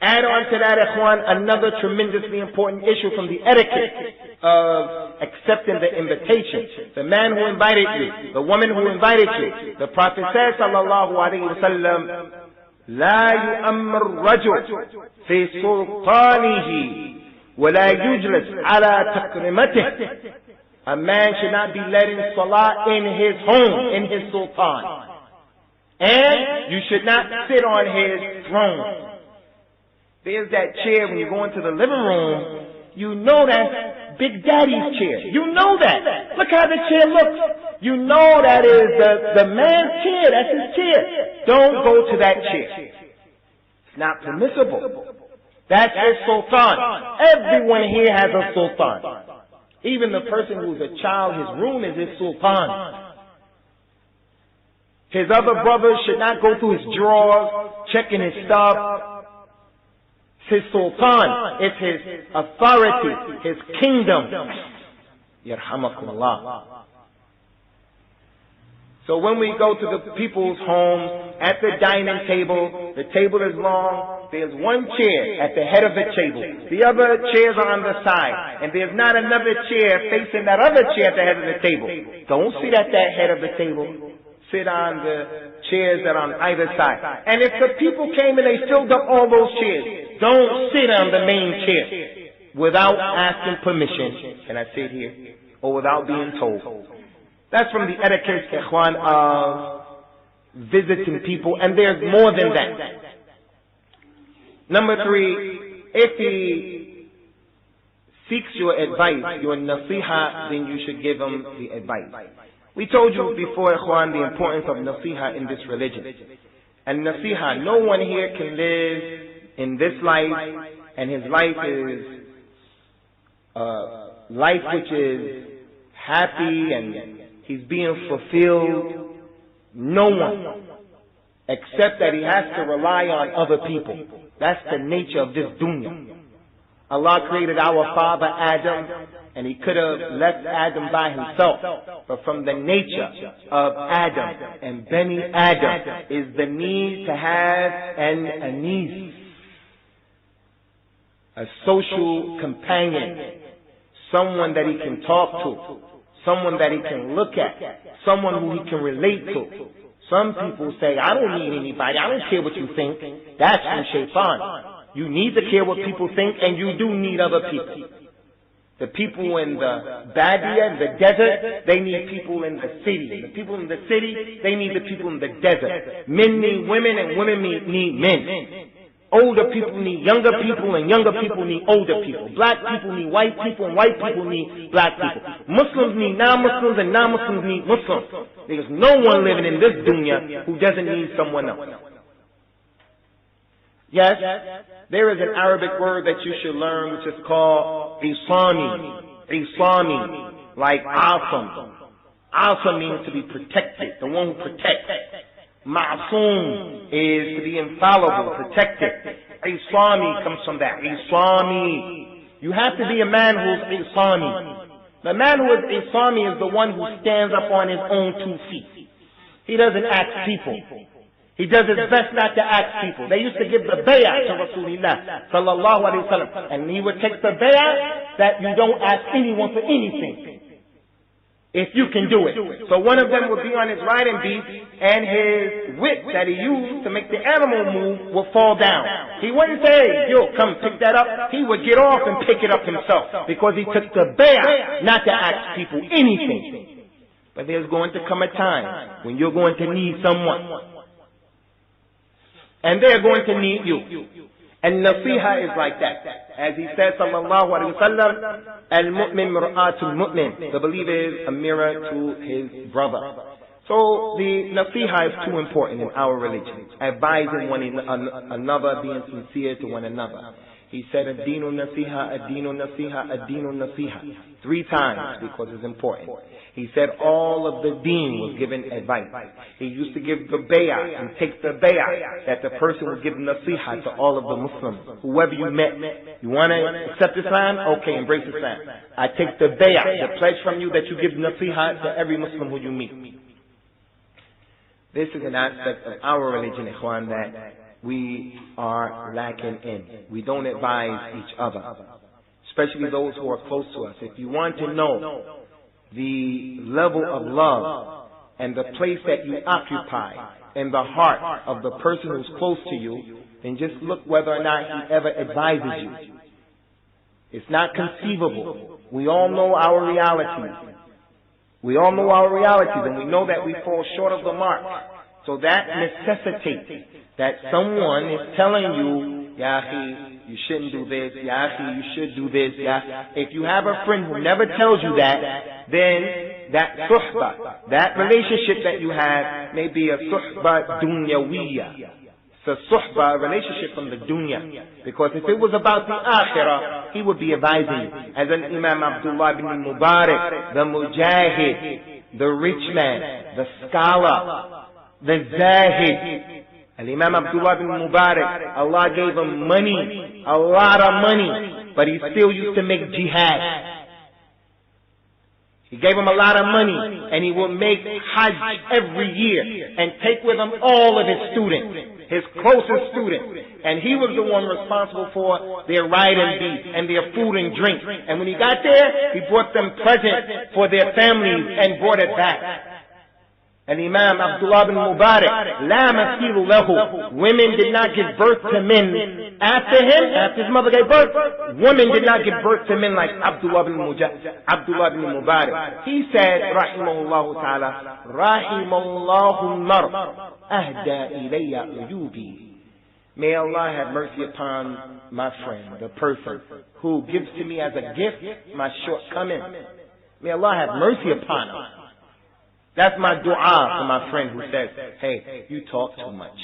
Add on to that, ikhwan, another tremendously important issue from the etiquette of accepting the invitation. The man who invited you, the woman who invited you. The Prophet says, sallallahu alayhi wa sallam, لا يؤم الرجل في سلطانه ولا يجلس على تكريمته. A man should not be led in salah in his home, in his sultan. And you should not sit on his throne. There's that chair when you go into the living room, you know that's Big Daddy's chair. You know that. Look how the chair looks. You know that is the man's chair. That's his chair. Don't go to that chair. It's not permissible. That's his sultan. Everyone here has a sultan. Even the person who's a child, his room is his sultan. His other brothers should not go through his drawers, checking his stuff. It's his sultan. It's his authority, his kingdom. Yarhamakumullah. So when we go to the people's homes, at the dining table, the table is long, there's one chair at the head of the table. The other chairs are on the side. And there's not another chair facing that other chair at the head of the table. Don't sit at that head of the table. Sit on the chairs that are on either side. And if the people came and they filled up all those chairs, don't sit on the main chair without asking permission. Can I sit here? Or without being told. That's from the etiquette, ikhwan, of visiting people. And there's more than that. Number 3, if he seeks your advice, your nasiha, then you should give him the advice. We told you before, ikhwan, the importance of nasiha in this religion. And nasiha, no one here can live in this life, and his life is life which is happy and he's being fulfilled. No one, except that he has to rely on other people. That's the nature of this dunya. Allah created our father Adam, and he could have left Adam by himself. But from the nature of Adam and Bani Adam is the need to have an anis, a social companion, someone that he can talk to, someone that he can look at, someone who he can relate to. Some people say, I don't need anybody, I don't care what you think. That's from shaitan. You need to care what people think, and you do need other people. The people in the badia, the desert, they need people in the city. The people in the city, they need the people in the desert. Men need women, and women need men. Older people need younger people, and younger people need older people. Black people need white people, and white people need black people. Muslims need non-Muslims, and non-Muslims need Muslims. There's no one living in this dunya who doesn't need someone else. Yes, there is an Arabic word that you should learn which is called Islami. Islami, like Asam. Asam means to be protected, the one who protects. Ma'soom is to be infallible, protected. Islami comes from that. Islami. You have to be a man who's Islami. The man who is Islami is the one who stands up on his own 2 feet. He doesn't ask people. He does his best not to ask people. They used to give the bay'ah to Rasulullah sallallahu alayhi wa sallam. And he would take the bay'ah that you don't ask anyone for anything. If you can do it. So one of them would be on his riding beast, and his whip that he used to make the animal move would fall down. He wouldn't say, hey, yo, come pick that up. He would get off and pick it up himself, because he took the bay'ah not to ask people anything. But there's going to come a time when you're going to need someone. And they're going to need you. And nasiha is like that. As he says, sallallahu alayhi wa sallam, al-mu'min mir'atul mu'min. The believer is a mirror to his brother. So the nasiha is too important in our religion. Advising one another, being sincere to one another. He said, ad-dinu nasiha, ad-dinu nasiha, ad-dinu nasiha. 3 times, because it's important. He said all of the deen was given advice. He used to give the bay'ah and take the bay'ah that the person would give nasiha to all of the Muslims. Whoever you met, you want to accept Islam? Okay, embrace Islam. I take the bay'ah, the pledge from you that you give nasiha to every Muslim who you meet. This is an aspect of our religion, ikhwan, that we are lacking in. We don't advise each other, especially those who are close to us. If you want to know the level of love and the place that you occupy in the heart of the person who's close to you, then just look whether or not he ever advises you. It's not conceivable. We all know our realities. We all know our realities, and we know that we fall short of the mark. So that necessitates that someone is telling you, Ya akhi, you shouldn't do this, Ya akhi, you should do this, Ya. If you have a friend who never tells you that, then that suhbah, that relationship that you have may be a suhbah dunyawiyya. It's a suhbah, a relationship from the dunya. Because if it was about the akhirah, he would be advising you. As an Imam Abdullah ibn Mubarak, the mujahid, the rich man, the scholar, the zahid. And Imam Abdullah ibn Mubarak, Allah gave him money, a lot of money, but he still used to make jihad. He gave him a lot of money, and he would make hajj every year and take with him all of his students, his closest students. And he was the one responsible for their riding beast and their food and drink. And when he got there, he brought them presents for their families and brought it back. And Imam Abdullah bin Mubarak, la mathilu lahu. Women did not give birth to men after him, after his mother gave birth. Women did not give birth to men like Abdullah bin Mubarak. He said, rahimahullah ta'ala, rahimallahu mar ahda ilayya uyubi. May Allah have mercy upon my friend, the person who gives to me as a gift my shortcomings. May Allah have mercy upon him. That's my dua for my friend who says, hey, you talk too much.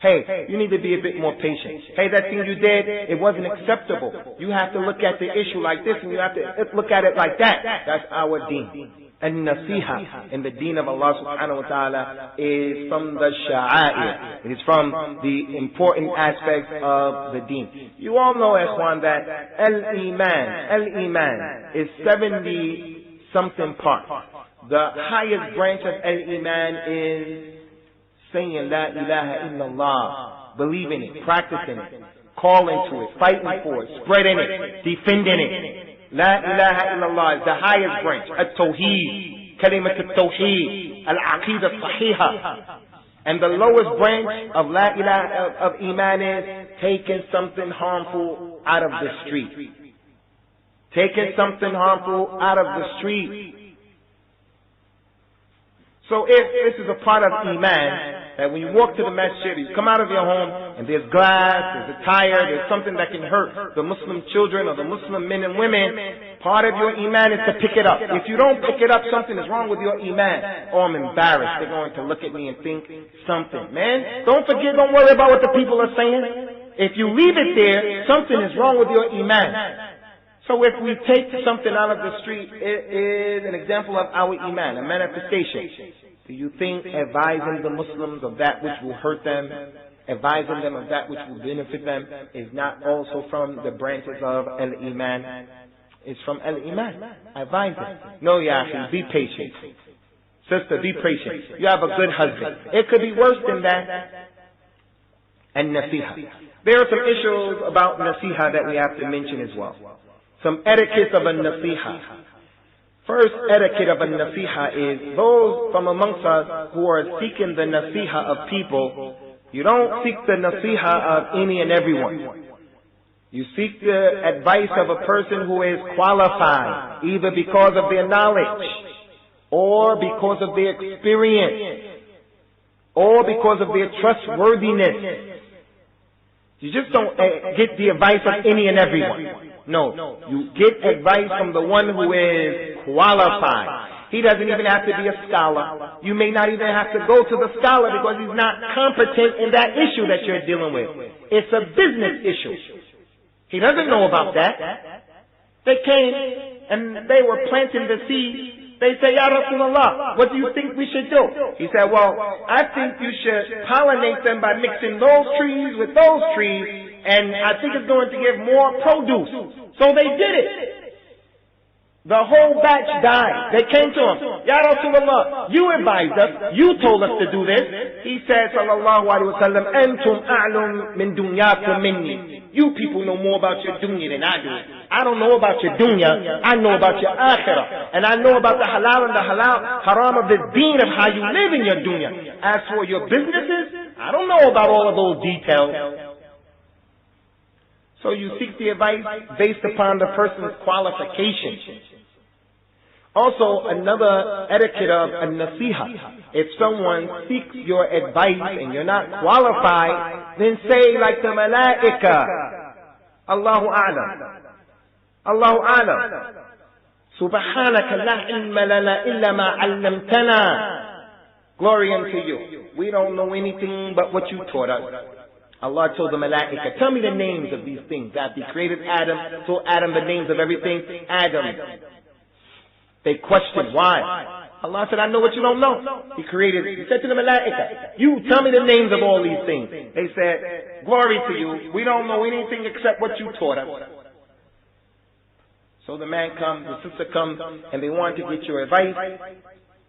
Hey, you need to be a bit more patient. Hey, that thing you did, it wasn't acceptable. You have to look at the issue like this, and you have to look at it like that. That's our deen. And nasiha in the deen of Allah subhanahu wa ta'ala is from the sha'air. It is from the important aspects of the deen. You all know, ikhwan, that al-iman is 70-something parts. The highest branch of al-iman is saying la ilaha illallah, believing it, practicing it, calling to it, fighting for it, spreading it, defending it. La ilaha illallah is the highest branch. At-tawheed, kalimat at-tawheed, al-aqidah sahiha. And the lowest branch of la ilaha of iman is taking something harmful out of the street. Taking something harmful out of the street. So if this is a part of iman, that when you walk to the masjid, you come out of your home, and there's glass, there's a tire, there's something that can hurt the Muslim children or the Muslim men and women, part of your iman is to pick it up. If you don't pick it up, something is wrong with your iman. Oh, I'm embarrassed. They're going to look at me and think something. Man, don't forget, don't worry about what the people are saying. If you leave it there, something is wrong with your iman. So if we take something out of the street, it is an example of our iman, a manifestation. Do you think advising the Muslims of that which will hurt them, advising them of that which will benefit them, is not also from the branches of al-iman? It's from al-iman. Advise them. No, ya akhi, be patient. Sister, be patient. You have a good husband. It could be worse than that. And nasiha. There are some issues about nasiha that we have to mention as well. Some etiquette of a nasiha. First etiquette of a nasiha is those from amongst us who are seeking the nasiha of people. You don't seek the nasiha of any and everyone. You seek the advice of a person who is qualified, either because of their knowledge, or because of their experience, or because of their trustworthiness. You just don't get the advice of any and everyone. No, you get advice from the one who is qualified. He doesn't even have to be a scholar. You may not even have to go to the scholar because he's not competent in that issue that you're dealing with. It's a business issue. He doesn't know about that. They came and they were planting the seed. They say, Ya Rasulullah, what do you think we should do? He said, well, I think you should pollinate them by mixing those trees with those trees, and I think it's going to give more produce. So they did it. The whole batch died. They came to him. Ya Rasulullah, you advised us. You told us to do this. He said, sallallahu alayhi wa sallam, Antum a'lum min dunyakum minni. You people know more about your dunya than I do. I don't know about your dunya. I know about your akhirah. And I know about the halal and the haram of the deen of how you live in your dunya. As for your businesses, I don't know about all of those details. So you seek the advice based upon the person's qualifications. Also, another etiquette of an-nasiha. If someone seeks your advice and you're not qualified, then say like the malaika, Allahu a'lam. Allahu a'lam. Subhanaka la ilma lana illa ma 'allamtana. Glory unto you. We don't know anything but what you taught us. Allah told the malaika, tell me the names of these things. After He created Adam, told Adam the names of everything. Adam. They questioned why. Allah said, I know what you don't know. He said to the malaika, you tell me the names of all these things. They said, glory to you. We don't know anything except what you taught us. So the man comes, the sister comes, and they want to get your advice.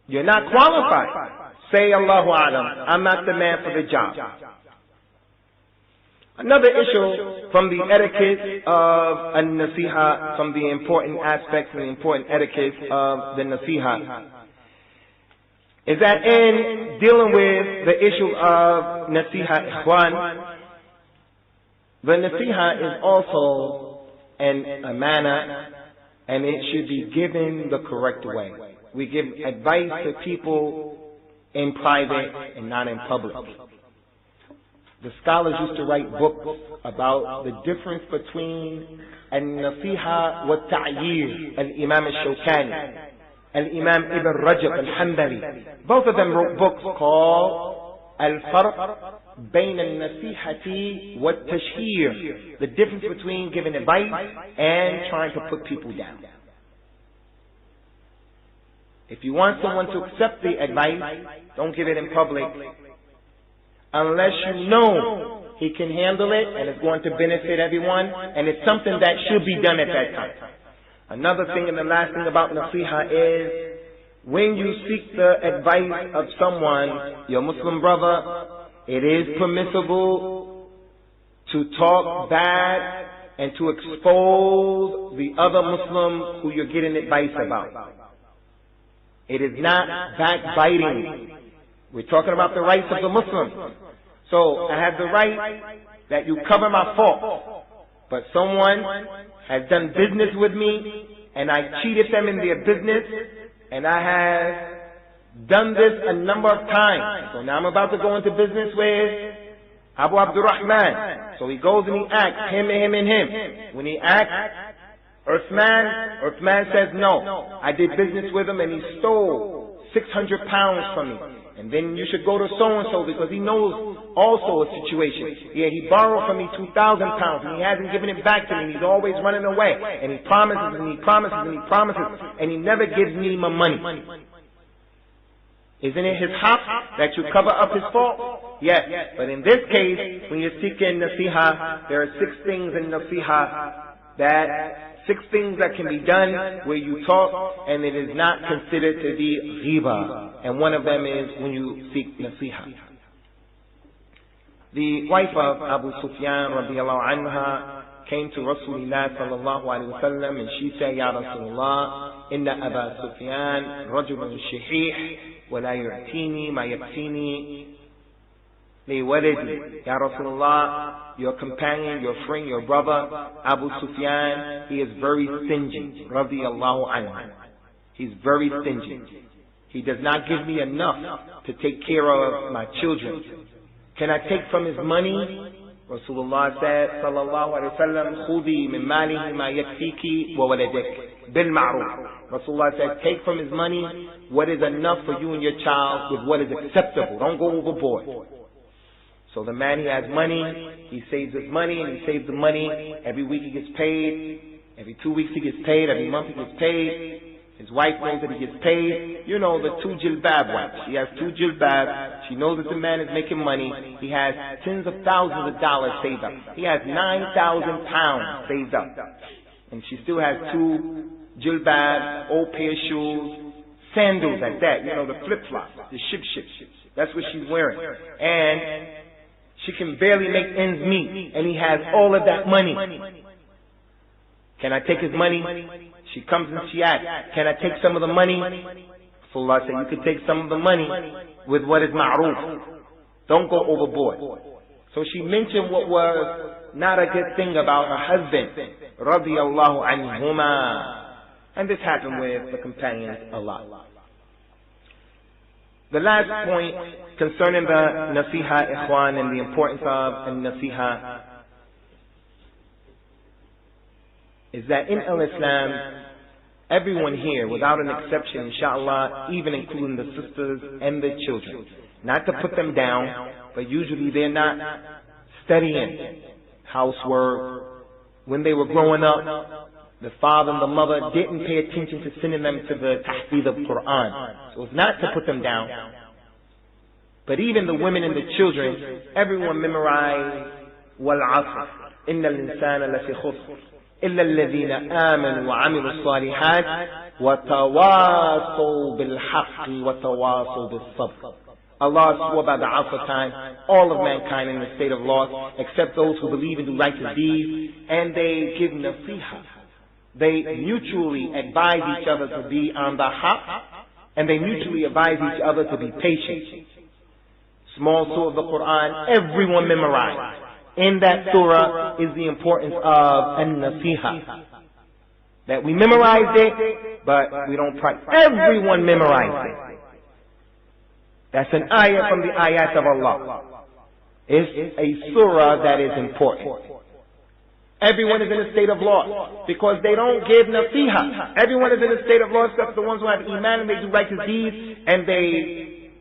You're not qualified. Say Allahu A'lam. I'm not the man for the job. Another issue from the etiquette of an-nasiha, from the important aspects and the important etiquette of the nasiha, is that in dealing with the issue of nasiha ikhwan, the nasiha is also an amana, and it should be given the correct way. We give advice to people in private and not in public. The scholars used to write books about the difference between al-nasiha wa ta'yir, al-Imam al-Shawkani, al-Imam Ibn Rajab al-Hanbali. Both of them wrote books called al-farq bayn al-nasihati wa tashhir, the difference between giving advice and trying to put people down. If you want someone to accept the advice, don't give it in public, unless you know he can handle it and it's going to benefit everyone, and it's something that should be done at that time. Another thing and the last thing about nasiha is, when you seek the advice of someone, your Muslim brother, it is permissible to talk bad and to expose the other Muslim who you're getting advice about. It is not backbiting. We're talking about the rights of the Muslim. So I have the right that you cover my fault. But someone has done business with me and I cheated them in their business, and I have done this a number of times. So now I'm about to go into business with Abu Abdurrahman. So he goes and he asks him and him. When he asks Uthman says, no, I did business with him and he stole 600 pounds from me. And then you should go to so-and-so because he knows also a situation. Yeah, he borrowed from me 2,000 pounds and he hasn't given it back to me. He's always running away. And he promises and he promises and he promises and he never gives me my money. Isn't it his haq that you cover up his fault? Yes. But in this case, when you're seeking nasiha, there are 6 things in nasiha that can be done where you talk and it is not considered to be ghiba. And one of them is when you seek nasiha. The wife of Abu Sufyan radiallahu anha came to Rasulullah sallallahu alayhi wa sallam and she said, Ya Rasulullah, inna Aba Sufyan rajulun shihih wa la yu'tini ma yakfini li walidi. Ya Rasulullah, your companion, your friend, your brother, Abu Sufyan, he is very stingy, radiyallahu anhu. He's very stingy. He does not give me enough to take care of my children. Can I take from his money? Rasulullah said, sallallahu alayhi wa sallam, khudi min malihi ma yakfiki wa waladik bil ma'ruf. Rasulullah said, take from his money what is enough for you and your child with what is acceptable. Don't go overboard. So the man, he has money, he saves his money, and he saves the money. Every week he gets paid. Every 2 weeks he gets paid. Every month he gets paid. His wife knows that he gets paid. You know, the 2 jilbab wife. She has 2 jilbab. She knows that the man is making money. He has tens of thousands of dollars saved up. He has 9,000 pounds saved up. And she still has 2 jilbab, old pair of shoes, sandals at that, you know, the flip-flops, the ship. That's what she's wearing. And she can barely make ends meet, and he has all of that money. Can I take his money? She comes and she asks, can I take some of the money? Rasulullah said, you can take some of the money with what is ma'roof. Don't go overboard. So she mentioned what was not a good thing about her husband, radiyallahu anhuma. And this happened with the companions a lot. The last point concerning the nasiha, ikhwan, and the importance of nasiha is that in al-Islam, everyone here, without an exception, inshallah, even including the sisters and the children, not to put them down, but usually they're not studying housework. When they were growing up, the father and the mother didn't pay attention to sending them to the tahfidh of Qur'an. So it's not to put them down. But even the women and the children, everyone memorized وَالْعَصْرِ إِنَّ الْإِنسَانَ لَفِي خُسْرٍ إِلَّا الَّذِينَ آمَنُوا وَعَمِلُوا الصَّالِحَاتِ وَتَوَاصَوْا بِالْحَقِّ وَتَوَاصَوْا بِالصَّبْرِ. Allah swore by the Asr time, all of mankind in a state of loss, except those who believe and do righteous deeds, and they give nasiha. They mutually advise each other to be on the haqq, and they mutually advise each other to be patient. Small surah of the Qur'an, everyone memorized. In that surah is the importance of an-nasiha. That we memorized it, but we don't practice. Everyone memorized it. That's an ayah from the ayat of Allah. It's a surah that is important. Everyone is in a state of loss because they don't give nasiha. Everyone is in a state of loss except the ones who have iman and they do righteous deeds and they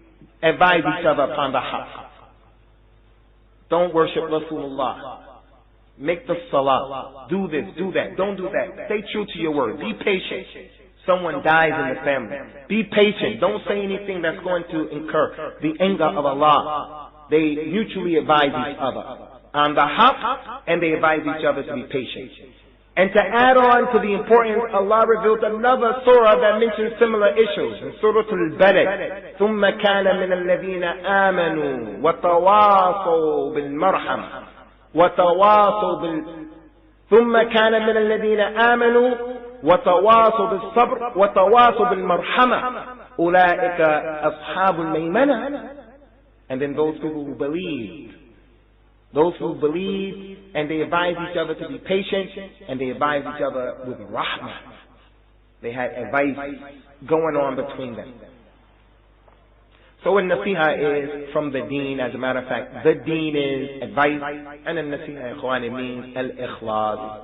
advise each other upon the haqq. Don't worship Rasulullah. Make the salah. Do this, do that. Don't do that. Stay true to your word. Be patient. Someone dies in the family. Be patient. Don't say anything that's going to incur the anger of Allah. They mutually advise each other on the haqq, and they advise each other to be patient. And to add on to the importance, Allah revealed another surah that mentions similar issues. In Surah Al-Balad, ثُمَّ كَانَ مِنَ الَّذِينَ آمَنُوا وَتَوَاصَوْا بِالْمَرْحَمَةِ ثُمَّ كَانَ مِنَ الَّذِينَ آمَنُوا وَتَوَاصَوْا بِالصَّبْرِ وَتَوَاصَوْا بِالْمَرْحَمَةِ أُولَٰئِكَ أَصْحَابُ الْمَيْمَنَةِ. And then those people who believe. Those who believe and they advise each other to be patient and they advise each other with rahmah. They had advice going on between them. So a nasiha is from the deen. As a matter of fact, the deen is advice, and a nasiha, ikhwan, it means al-ikhlas.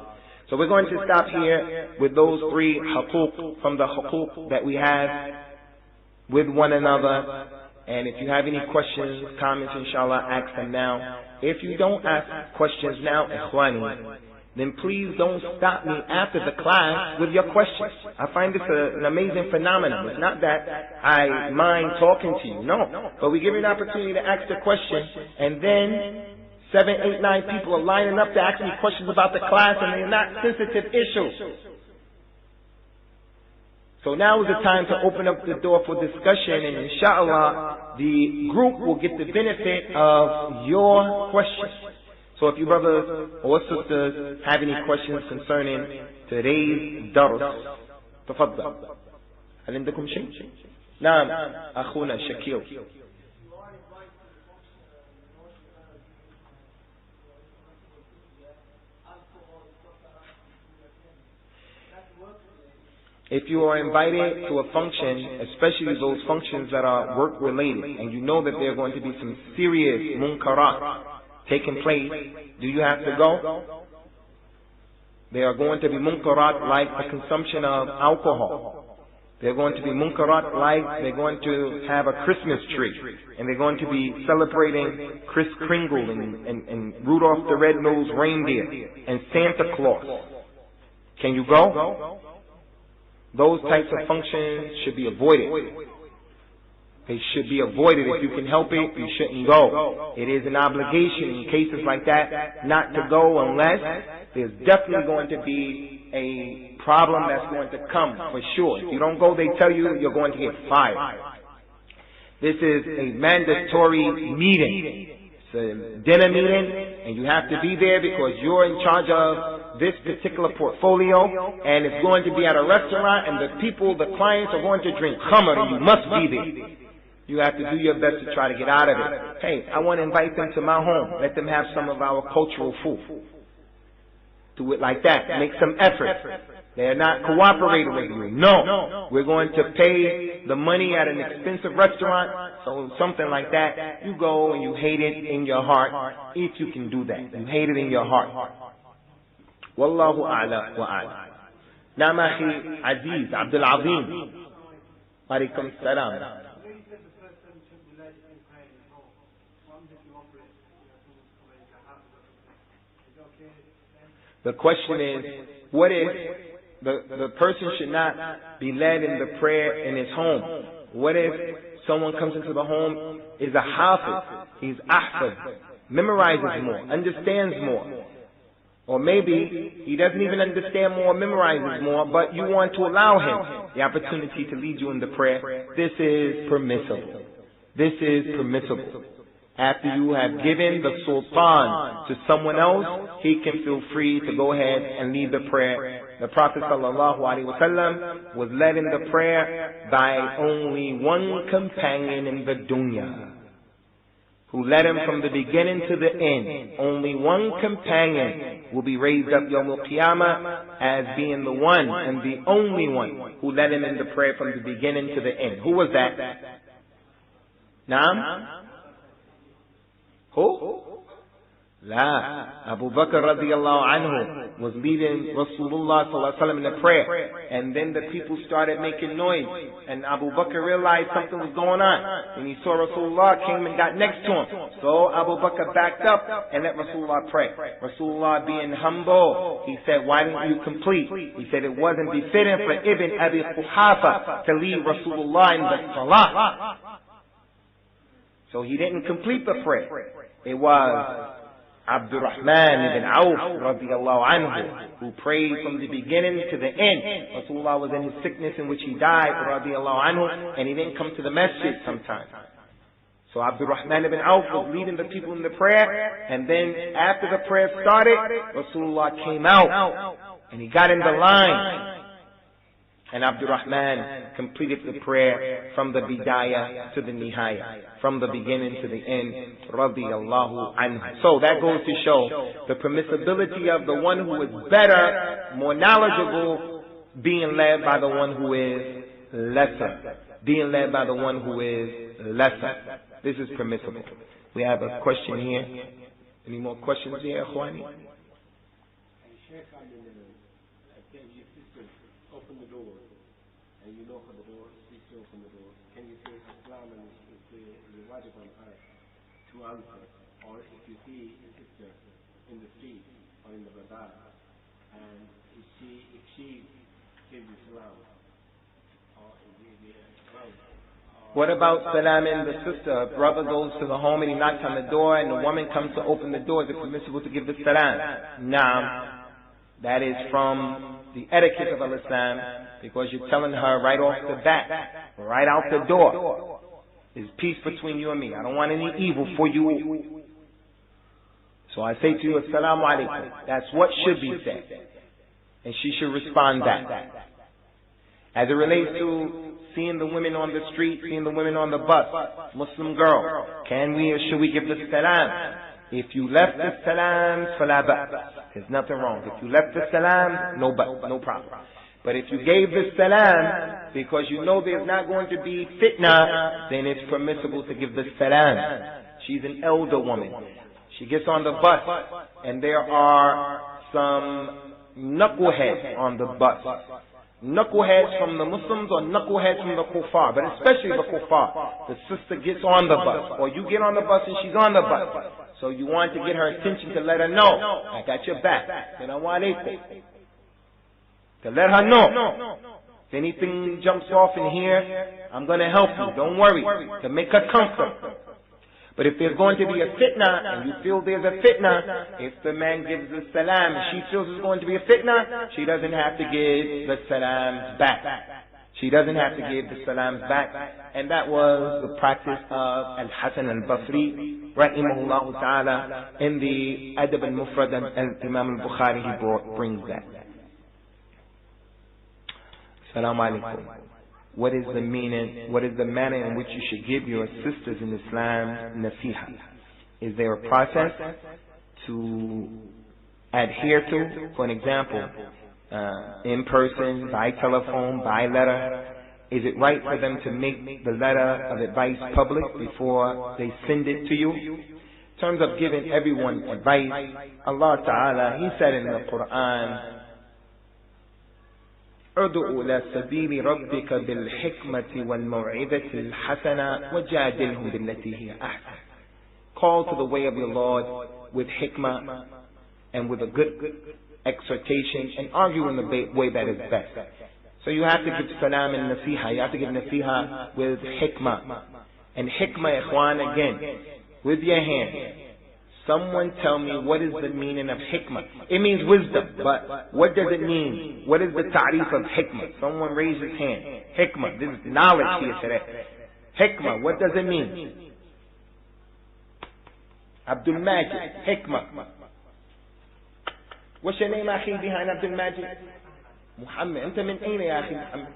So we're going to stop here with those three huquq from the huquq that we have with one another. And if you have any questions, comments, inshallah, ask them now. If you don't ask questions now, ikhwani, then please don't stop me after the class with your questions. I find this an amazing phenomenon. It's not that I mind talking to you, no. But we give you an opportunity to ask the question, and then 7, 8, 9 people are lining up to ask me questions about the class, and they're not sensitive issues. So now is the time to open up the door for discussion, and inshallah, the group will get the benefit of your questions. So if you brothers or sisters have any questions concerning today's dars, تفضل. هل عندكم شيء؟ نعم أخونا شكيل. If you are invited to a function, especially those functions that are work related, and you know that there are going to be some serious munkarat taking place, do you have to go? There are going to be munkarat like the consumption of alcohol. They're going to be munkarat like they're going to have a Christmas tree, and they're going to be celebrating Kris Kringle and Rudolph the Red-Nosed Reindeer and Santa Claus. Can you go? Those types of functions should be avoided. They should be avoided. If you can help it, you shouldn't go. It is an obligation in cases like that not to go unless there's definitely going to be a problem that's going to come for sure. If you don't go, they tell you you're going to get fired. This is a mandatory meeting. It's a dinner meeting, and you have to be there because you're in charge of this particular portfolio, and it's going to be at a restaurant, and the people, the clients are going to drink khamr, and you must be there. You have to do your best to try to get out of it. Hey, I want to invite them to my home. Let them have some of our cultural food. Do it like that. Make some effort. They're not cooperating with you. No. We're going to pay the money at an expensive restaurant. So something like that. You go and you hate it in your heart. If you can do that. You hate it in your heart. Wallahu a'la wa a'la. Naam akhi Aziz Abdul Azim. Alaikum salam. The question is, what if the person should not be led in the prayer in his home? What if someone comes into the home, is a hafiz, he's ahfaz, memorizes more, understands more? Or maybe he doesn't even understand more, memorizes more, but you want to allow him the opportunity to lead you in the prayer. This is permissible. This is permissible. After you have given the sultan to someone else, he can feel free to go ahead and lead the prayer. The Prophet ﷺ was led in the prayer by only one companion in the dunya, who led him from the beginning to the end. Only one companion will be raised up Yawm al-Qiyamah as being the one and the only one who led him in the prayer from the beginning to the end. Who was that? Naam? Who? La. Abu Bakr radiallahu anhu was leading Rasulullah sallallahu alaihi wasallam in the prayer, and then the people started making noise, and Abu Bakr realized something was going on, and he saw Rasulullah came and got next to him. So Abu Bakr backed up and let Rasulullah pray. Rasulullah being humble, he said, why didn't you complete? He said it wasn't befitting for Ibn Abi Quhafa to lead Rasulullah in the salah. So he didn't complete the prayer. It was Abdurrahman ibn Auf radiallahu anhu who prayed from the beginning to the end. Rasulullah was in his sickness in which he died radiallahu anhu, and he didn't come to the masjid sometimes. So Abdurrahman ibn Auf was leading the people in the prayer, and then after the prayer started, Rasulullah came out and he got in the line. And Abdurrahman completed the prayer from the bidayah to the nihaya, from the beginning to the end, radiyallahu anhu. So that goes to show the permissibility of the one who is better, more knowledgeable, being led by the one who is lesser. Being led by the one who is lesser. This is permissible. We have a question here. Any more questions here, Khwani? Open the door, and you knock on the door, please open the door. Can you say Islam and say the wajib on her to answer? Or if you see a sister in the street or in the bazaar, and if she gives Islam, or what about salaaming the sister? A brother goes to the home and he knocks on the door, and the woman comes to open the door. Is it permissible to give the salam? Naam. That is from the etiquette of Islam, because you're telling her right off the bat, right out the door, there's peace between you and me. I don't want any evil for you. So I say to you, Assalamu alaikum. That's what should be said. And she should respond back. As it relates to seeing the women on the street, seeing the women on the bus, Muslim girl, can we or should we give the salam? If you left the salam, fala ba'as. There's nothing wrong. If you left the salam, no problem. But if you gave the salam because you know there's not going to be fitna, then it's permissible to give the salam. She's an elder woman. She gets on the bus, and there are some knuckleheads on the bus. Knuckleheads from the Muslims or knuckleheads from the kuffar, but especially the kuffar. The sister gets on the bus, or you get on the bus and she's on the bus. So you want to get her attention to let her know, I got your back. Assalamu alaikum. To let her know. If anything jumps off in here, I'm going to help you. Don't worry. To make her comfortable. But if there's going to be a fitna, and you feel there's a fitna, if the man gives the salam, she feels there's going to be a fitna, she doesn't have to give the salams back. She doesn't have to give the salams back. And that was the practice of Al-Hasan al-Basri, rahimahullah ta'ala, in the Adab al-Mufrad, and Imam al-Bukhari, he brings that. Assalamu alaikum. What is the meaning, what is the manner in which you should give your sisters in Islam nasiha? Is there a process to adhere to? For an example, in person, by telephone, by letter. Is it right for them to make the letter of advice public before they send it to you? In terms of giving everyone advice, Allah Ta'ala, He said in the Qur'an, ادع إلى سبيل ربك بالحكمة والموعظة الحسنة وجادلهم بالتي هي أحسن. Call to the way of your Lord with hikmah and with a good exhortation, and argue in the way that is best. So you have to give salam and nasiha. You have to give nasiha with hikmah. And hikmah, ikhwan, again, with your hand. Someone tell me what is the meaning of hikmah. It means wisdom, but what does it mean? What is the ta'rif of hikmah? Someone raise his hand. Hikmah, this is knowledge here today. Hikmah, what does it mean? Abdul Majid, hikmah. What's your name, akhi, behind Abdul Majid? Muhammad. أنت من أين يا أخي محمد؟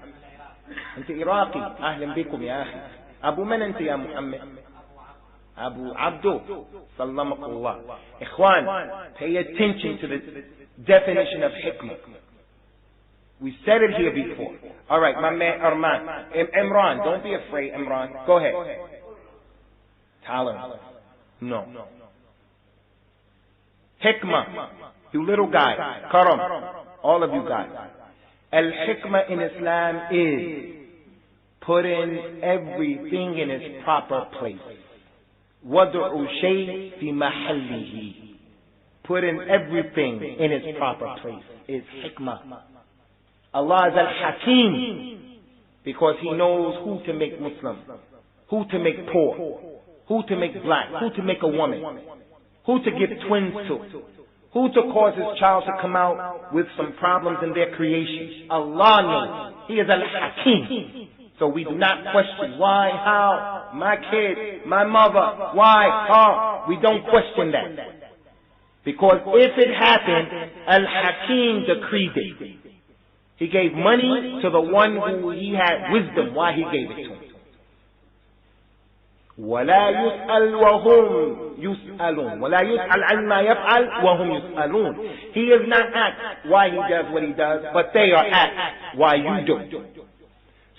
أنت إراقي. أهلا بكم يا أخي. أبو من أنت يا محمد؟ Abu Abdu, Salamakullah. Ikhwan, pay attention to the definition of hikmah. We said it here before. Alright, my man Imran, don't be afraid, Imran. Go ahead. Tolerance. No. Hikmah, you little guy. Karam, all of you guys. Al-hikmah in Islam is putting everything in its proper place. وَضْعُ شَيْءٍ فِي مَحَلِّهِ. Putting everything in its proper place is hikmah. Allah is al-Hakim because He knows who to make Muslim, who to make poor, who to make black, who to make a woman, who to give twins to, who to cause His child to come out with some problems in their creation. Allah knows. He is al-Hakim. So we do not question why, how, my kid, my mother, why, how. We don't question that. Because if it happened, Al-Hakim decreed it. He gave money to the one who he had wisdom why he gave it to him. وَلَا يُسْأَلْ وَهُمْ يُسْأَلُونَ وَلَا يُسْأَلْ عَمَّا يَفْعَلْ وَهُمْ يُسْأَلُونَ. He is not asked why he does what he does, but they are asked why you do.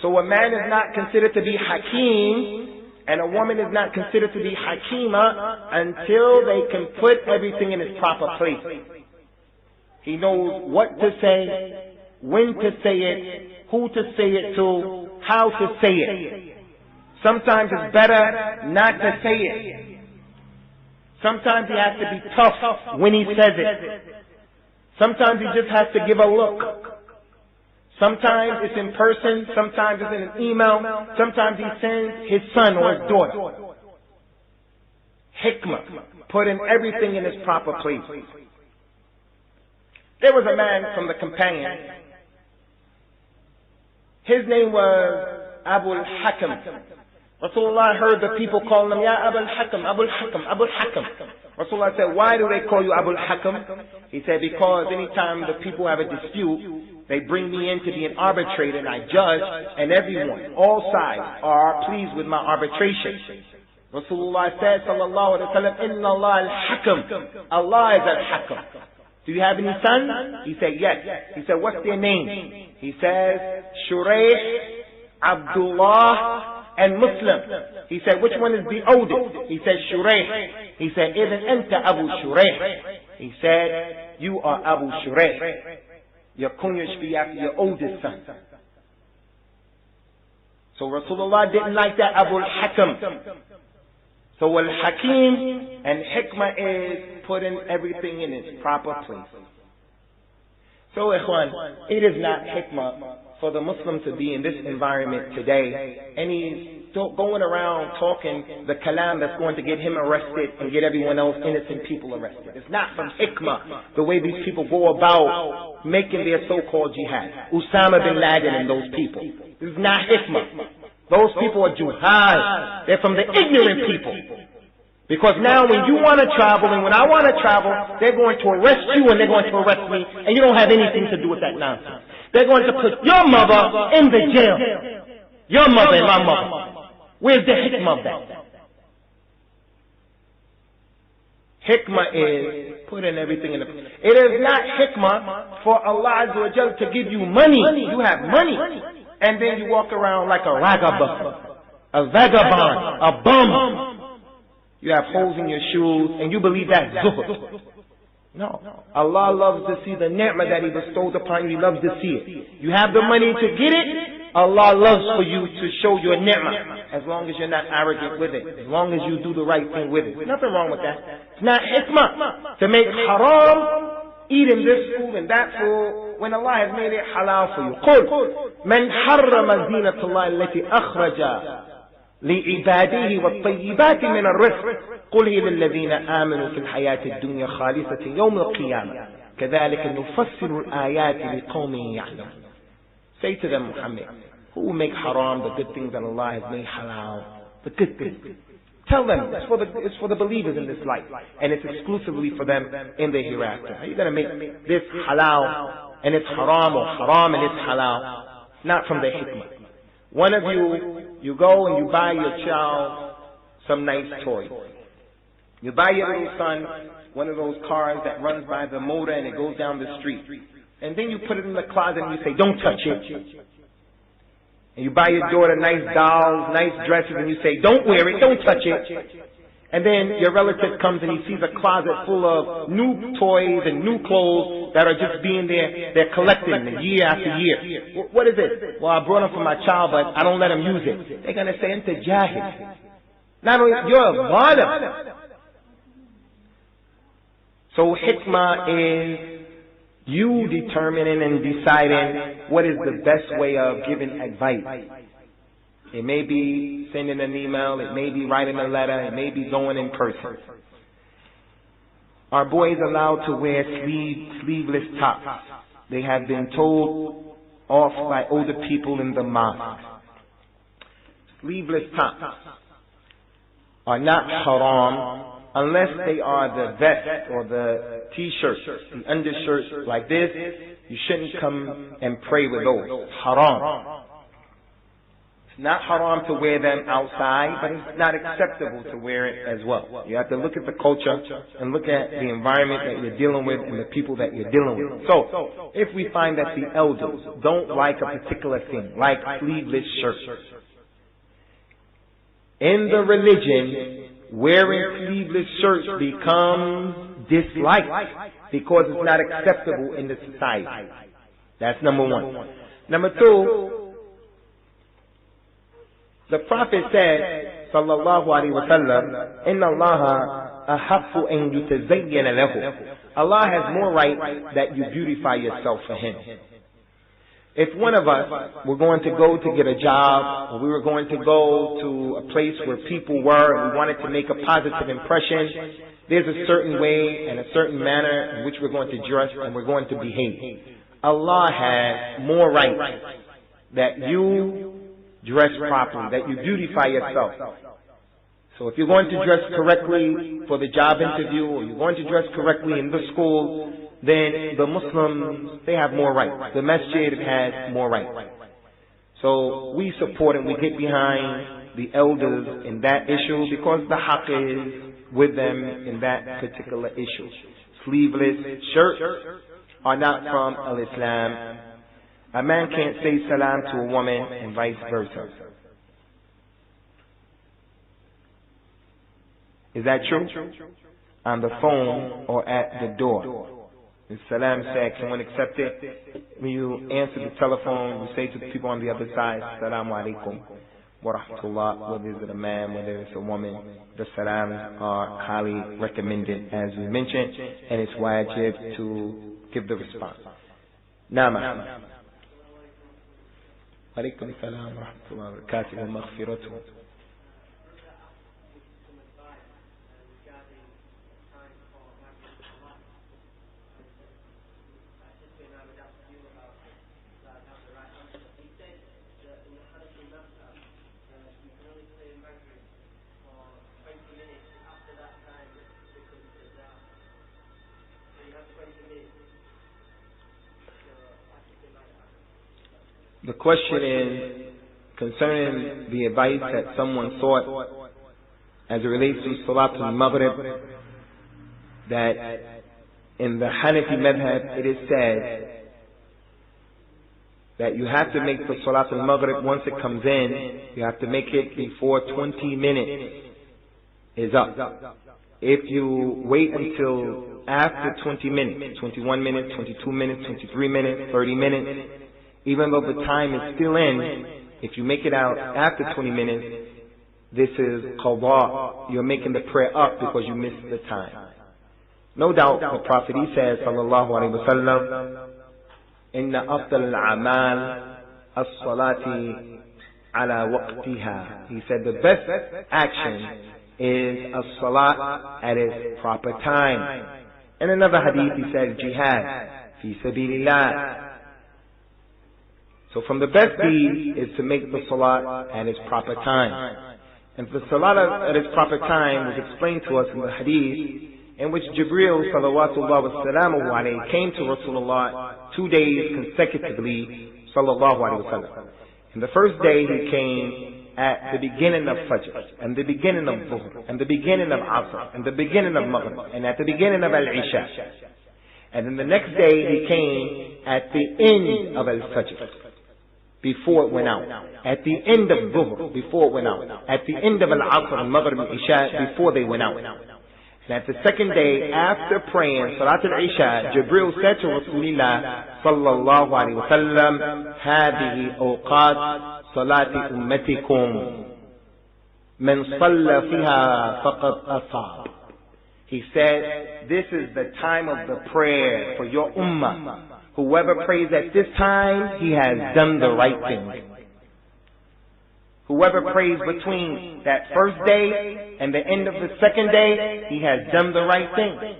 So a man is not considered to be Hakim, and a woman is not considered to be Hakima until they can put everything in its proper place. He knows what to say, when to say it, who to say it to, how to say it. Sometimes it's better not to say it. Sometimes he has to be tough when he says it. Sometimes he just has to give a look. Sometimes it's in person, sometimes it's in an email, sometimes he sends his son or his daughter. Hikmah, putting everything in its proper place. There was a man from the companions. His name was Abu al-Hakam. Rasulullah heard the people calling him, Ya Abu al-Hakam, Abu al-Hakam, Abu al-Hakam. Rasulullah said, why do they call you Abu al-Hakam? He said, because anytime the people have a dispute, they bring me in to be an arbitrator, and I judge, and everyone, all sides, are pleased with my arbitration. Rasulullah said, sallallahu alaihi wasallam, Inna Allah al-Hakam. Allah is al-Hakam. Do you have any sons? He said, yes. He said, what's their name? He says, Shuraih, Abdullah, and Muslim. He said, which one is the oldest? He said, Shuraih. He said, Idhan anta Abu Shuraih. He said, you are Abu Shuraih. Your kunya should be after your oldest son. So Rasulullah didn't like that Abu al-Hakam. So al-Hakim and hikmah is putting everything in its proper place. So, ikhwan, it is not hikmah for the Muslim to be in this environment today, and he's going around talking the kalam that's going to get him arrested and get everyone else, innocent people, arrested. It's not from hikmah, the way these people go about making their so-called jihad. Usamah bin Laden and those people. This is not hikmah. Those people are juhal. They're from the ignorant people. Because now when you want to travel and when I want to travel, they're going to arrest you and they're going to arrest me, and you don't have anything to do with that nonsense. They're going to put your mother in the jail. Your mother and my mother. Where's the hikmah of that? Hikmah is putting everything in the... It is not hikmah for Allah Azza wa Jal to give you money. You have money. And then you walk around like a ragabah, a vagabond, a bum. You have holes in your shoes, and you believe that's zuhud. No. Allah loves to see the ni'mah that He bestowed upon you. He loves to see it. You have the money to get it. Allah loves for you to show your ni'mah, as long as you're not arrogant with it, as long as you do the right thing with it. There's nothing wrong with that. It's not hikmah to make haram, eating this food and that food, when Allah has made it halal for you. قُلْ مَنْ حَرَّمَ زِينَةَ اللَّهِ الَّتِي أَخْرَجَ لِعِبَادِهِ وَالطَّيِّبَاتِ مِنَ الرِّزْقِ قُلْ هِيَ لِلَّذِينَ آمَنُوا فِي الْحَيَاةِ الدُّنْيَا خَالِصَةً يَوْمَ الْقِيَامَةِ كَذَلِكَ نُفَصِّلُ الْآيَاتِ لِقَوْمٍ يَعْلَمُونَ. Say to them, Muhammad, who will make haram the good things that Allah has made halal? The good things. Tell them it's for the believers in this life, and it's exclusively for them in the hereafter. How are you going to make this halal and it's haram, or haram and it's halal? Not from the hikmah. One of you go and you buy your child some nice toys. You buy your little son one of those cars that runs by the motor and it goes down the street. And then you put it in the closet and you say, don't touch it. And you buy your daughter nice dolls, nice dresses, and you say, don't wear it, don't touch it. And then your relative comes and he sees a closet full of new toys and new clothes that are just being there. They're collecting year after year. What is it? Well, I brought them for my child, but I don't let him use it. They're going to say, anta jahil. Not only, you're a zalim. So hikmah is you determining and deciding what is the best way of giving advice. It may be sending an email, it may be writing a letter, it may be going in person. Are boys allowed to wear sleeveless tops? They have been told off by older people in the mosque. Sleeveless tops are not haram unless they are the vest or the t-shirts, the undershirts like this. You shouldn't come and pray with those. Haram. It's not haram to wear them outside, but it's not acceptable to wear it as well. You have to look at the culture and look at the environment that you're dealing with and the people that you're dealing with. So, if we find that the elders don't like a particular thing, like sleeveless shirts, in the religion, wearing sleeveless shirts becomes disliked because it's not acceptable in the society. That's number one. Number two, the Prophet said, sallallahu alaihi wasallam, inna Allah ahaqqu an yutazayyana lahu. Allah has more right that you beautify yourself for Him. If one of us were going to go to get a job, or we were going to go to a place where people were, and we wanted to make a positive impression, there's a certain way and a certain manner in which we're going to dress and we're going to behave. Allah has more right that you dress properly, that you beautify yourself. So if you're going to dress correctly for the job interview, or you're going to dress correctly in the school, then the Muslims, they have more right. The masjid has more right. So we support and we get behind the elders in that issue because the haqq is with them in that particular issue. Sleeveless shirts are not from al-Islam. A man can't say salam to a woman and vice versa. Is that true? On the phone or at the door. The salam said, can one accept it? When you answer the telephone, you say to the people on the other side, Assalamu alaikum wa rahmatullah. Whether it's a man, whether it's a woman, the salams are highly recommended, as we mentioned, and it's wajib to give the response. نعم أحمد. عليكم السلام ورحمة الله وبركاته ومغفرته. The question is concerning the advice that someone sought as it relates to Salat al-Maghrib, that in the Hanafi madhab it is said that you have to make the Salat al-Maghrib once it comes in, you have to make it before 20 minutes is up. If you wait until after 20 minutes, 21 minutes, 22 minutes, 23 minutes, 30 minutes, even though the time is still in, if you make it out after 20 minutes, this is qada. You're making the prayer up because you missed the time. No doubt the Prophet, he says, sallallahu alayhi wa sallam, inna afdal al-a'mal as-salati ala waqtiha. He said the best action is as-salat at its proper time. In another hadith he said, jihad fi sabilillah. So from the best deed is to make the salat at its proper time. And the salat at its proper time was explained to us in the hadith in which Jibreel salawatullah wa salamuhu alayhi came to Rasulullah 2 days consecutively sallallahu alayhi wa sallam. And the first day he came at the beginning of Fajr, and the beginning of Dhuhr, and the beginning of Asr, and the beginning of Maghrib, and at the beginning of Al-Isha. And then the next day he came at the end of Al-Fajr, before it went out. At the end of Dhuhr, before it went out. At the end of Al-Asr and Maghrib and Isha, before they went out. And at the second day, after praying Salat al-Isha, Jibreel said to Rasulullah sallallahu alayhi wa sallam, هذه أوقات صلاة أمتكم من صلى فيها فقد أصاب. He said, this is the time of the prayer for your ummah. Whoever prays at this time, he has done the right thing. Whoever prays between that first day and the end of the second day, he has done the right thing.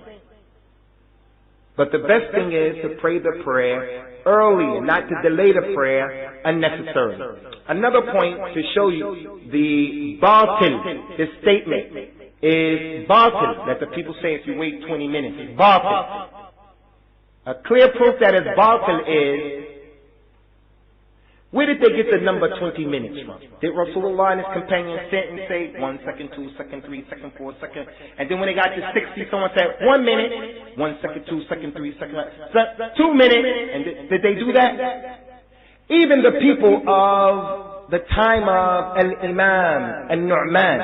But the best thing is to pray the prayer early and not to delay the prayer unnecessarily. Another point to show you the batil, this statement is batil, that the people say if you wait 20 minutes, it's batil. A clear proof that it's batil is, where did they get the number 20 minutes from? Did Rasulullah and his companions sit and say 1 second, 2 second, 3 second, 4 second, and then when they got to 60, someone said 1 minute, 1 second, 2 second, 3 second, 2 minutes, and did they do that? Even the people of the time of Al-Imam Al-Nu'man,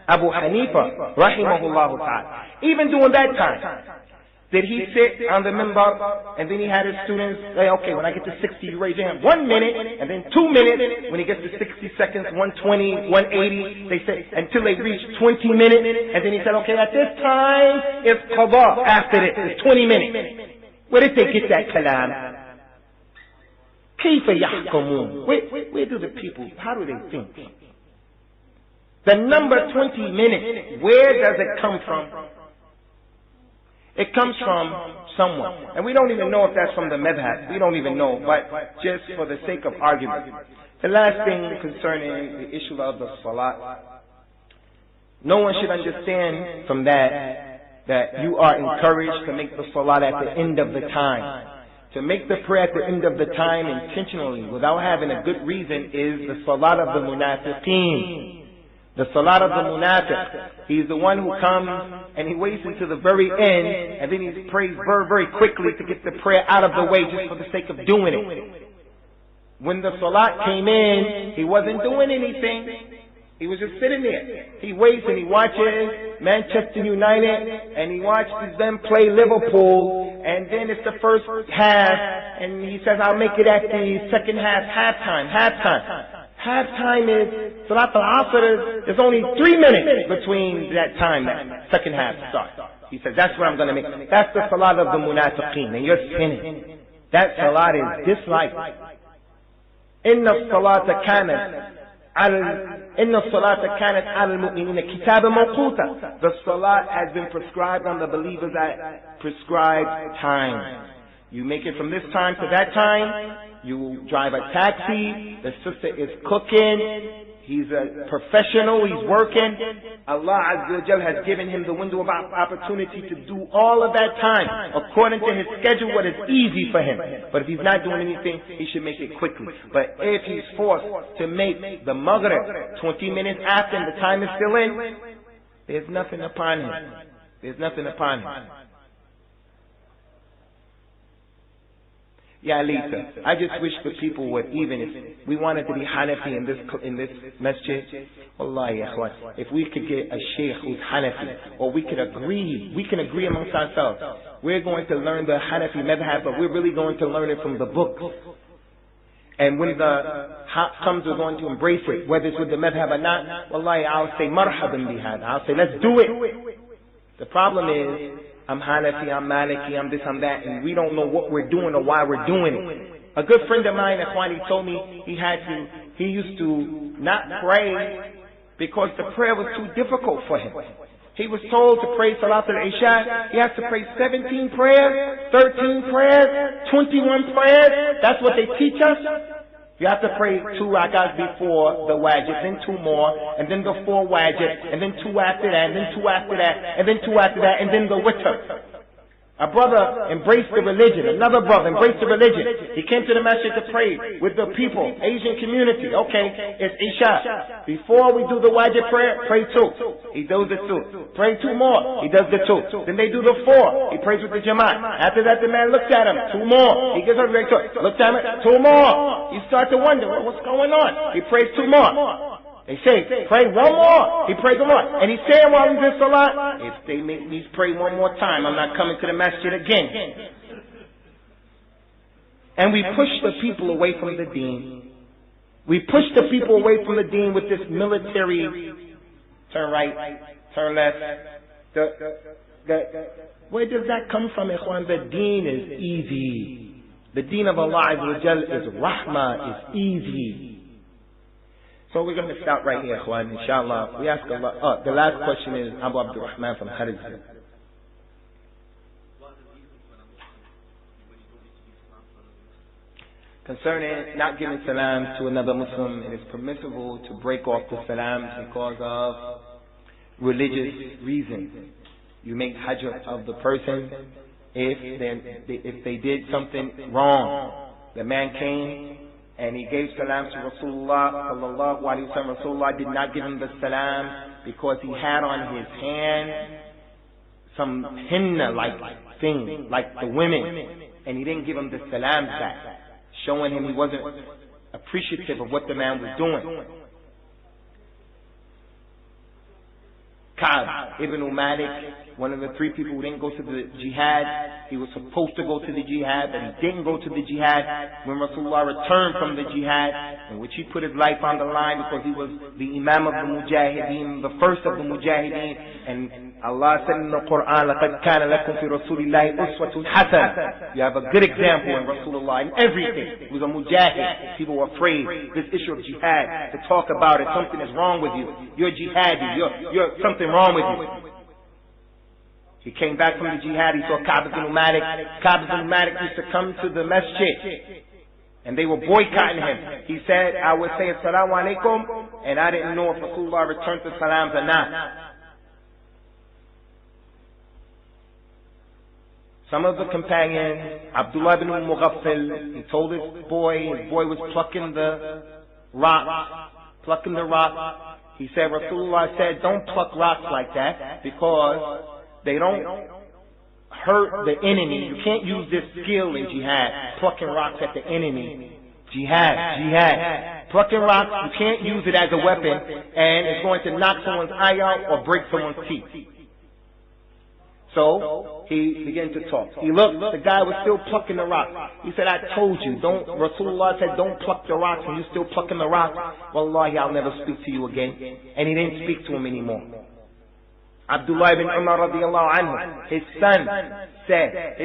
Abu Hanifa, rahimahullah ta'ala, even during that time, did he sit on the minbar and then he had his students say, okay, when I get to 60, you raise your hand 1 minute, and then 2 minutes, when he gets to 60 seconds, 120, 180, they say, until they reach 20 minutes, and then he said, okay, at this time, it's qada, after this, it's 20 minutes. Where did they get that kalam? Kayfa yahkumun? Where do the people, how do they think? The number 20 minutes, where does it come from? It comes from someone. And we don't even know if that's from the madhab. We don't even know. But just for the sake of argument. The last thing concerning the issue of the salat. No one should understand from that you are encouraged to make the salat at the end of the time. To make the prayer at the end of the time intentionally without having a good reason is the salat of the munafiqeen. The salat of the munafiq. He's the one who comes and he waits until the very end and then he prays very, very quickly to get the prayer out of the way just for the sake of doing it. When the salat came in, he wasn't doing anything. He was just sitting there. He waits and he watches Manchester United and he watches them play Liverpool, and then it's the first half and he says, I'll make it at the second half, halftime. Halftime is Salat al-Asr, there's only 3 minutes between that time, that second half starts. He says, that's what I'm going to make. That's the Salat of the Munafiqeen, and you're sinning. that salat is disliked. Inna salata kanat al-mu'minina kitaba mawquta. The salat has been prescribed on the believers at prescribed time. You make it from this time to that time. You drive a taxi. The sister is cooking. He's a professional. He's working. Allah Azza wa Jal has given him the window of opportunity to do all of that time according to his schedule, what is easy for him. But if he's not doing anything, he should make it quickly. But if he's forced to make the Maghrib 20 minutes after and the time is still in, there's nothing upon him. There's nothing upon him. Yeah, Lisa, I just wish the people would, even if we wanted to be Hanafi in this masjid, wallahi, if we could get a sheikh who's Hanafi, or we can agree amongst ourselves. We're going to learn the Hanafi madhab, but we're really going to learn it from the book. And when the haq comes, we're going to embrace it, whether it's with the madhab or not. Wallahi, I'll say marhaban bihad. I'll say, let's do it. The problem is, I'm Hanafi, I'm Maliki, I'm this, I'm that, and we don't know what we're doing or why we're doing it. A good friend of mine, Ikhwani, told me he used to not pray because the prayer was too difficult for him. He was told to pray Salat al-Isha. He has to pray 17 prayers, 13 prayers, 21 prayers. That's what they teach us. You have to pray 2 rak'ahs before the wajib, then 2 more, and then the 4 wajib, and then 2 after that, and then 2 after that, and then 2 after that, and then the witr. A brother embraced the religion. Another brother embraced the religion. He came to the masjid to pray with the people, Asian community. Okay, it's Isha. Before we do the wajib prayer, pray 2. He does the 2. Pray 2 more. He does the 2. Then they do the 4. He prays with the Jamaat. After that, the man looks at him. 2 more. He gets up and looks at him. 2 more. You start to wonder, what's going on? He prays 2 more. They say, pray 1 more. He prays 1 more. And he's saying while he's in salat, if they make me pray 1 more time, I'm not coming to the masjid again. And we push the people away from the deen. We push the people away from the deen with this military, turn right, turn left. Where does that come from, Ikhwan? The deen is easy. The deen of Allah Azza wa Jal is rahmah, is easy. So we're going to stop right here, Ikhwan, inshallah. We ask Allah. The last question is Abu Abdul Rahman from Kharizm. Concerning not giving salam to another Muslim, it is permissible to break off the salams because of religious reasons. You make hajr of the person if they did something wrong. The man came and he gave salam to Rasulullah sallallahu alaihi wasallam. Rasulullah did not give him the salam because he had on his hand some henna-like thing, like the women, and he didn't give him the salam back, showing him he wasn't appreciative of what the man was doing. Ka'b ibn Malik, one of the 3 people who didn't go to the jihad. He was supposed to go to the jihad, but he didn't go to the jihad. When Rasulullah returned from the jihad, in which he put his life on the line because he was the Imam of the Mujahideen, the first of the Mujahideen, and Allah said in the Qur'an, لَقَدْ كَانَ لَكُمْ فِي رَسُولِ اللَّهِ أُسْوَةٌ حَسَنَةٌ. You have a good example in Rasulullah in everything. He was a mujahid. People were afraid. This issue of jihad, to talk about it, something is wrong with you. You're jihadi. You're something wrong with you. He came back from the jihad. He saw Ka'b ibn Malik. Ka'b ibn Malik used to come to the masjid, and they were boycotting him. He said, I would say assalamu alaikum, and I didn't know if Rasulullah returned the salams or not. Some of the companions, Abdullah ibn Mughaffal, he told his boy was plucking the rock. He said, Rasulullah said, don't pluck rocks like that, because they don't hurt the enemy. You can't use this skill in jihad, plucking rocks at the enemy. Jihad. Plucking rocks, you can't use it as a weapon, and it's going to knock someone's eye out or break someone's teeth. So he began to talk. He looked, the guy was still plucking the rock. He said, I told you, Rasulullah said, don't pluck the rocks, and you're still plucking the rock. Wallahi, I'll never speak to you again. And he didn't speak to him anymore. Abdullah ibn Umar radiallahu anhu, his son said,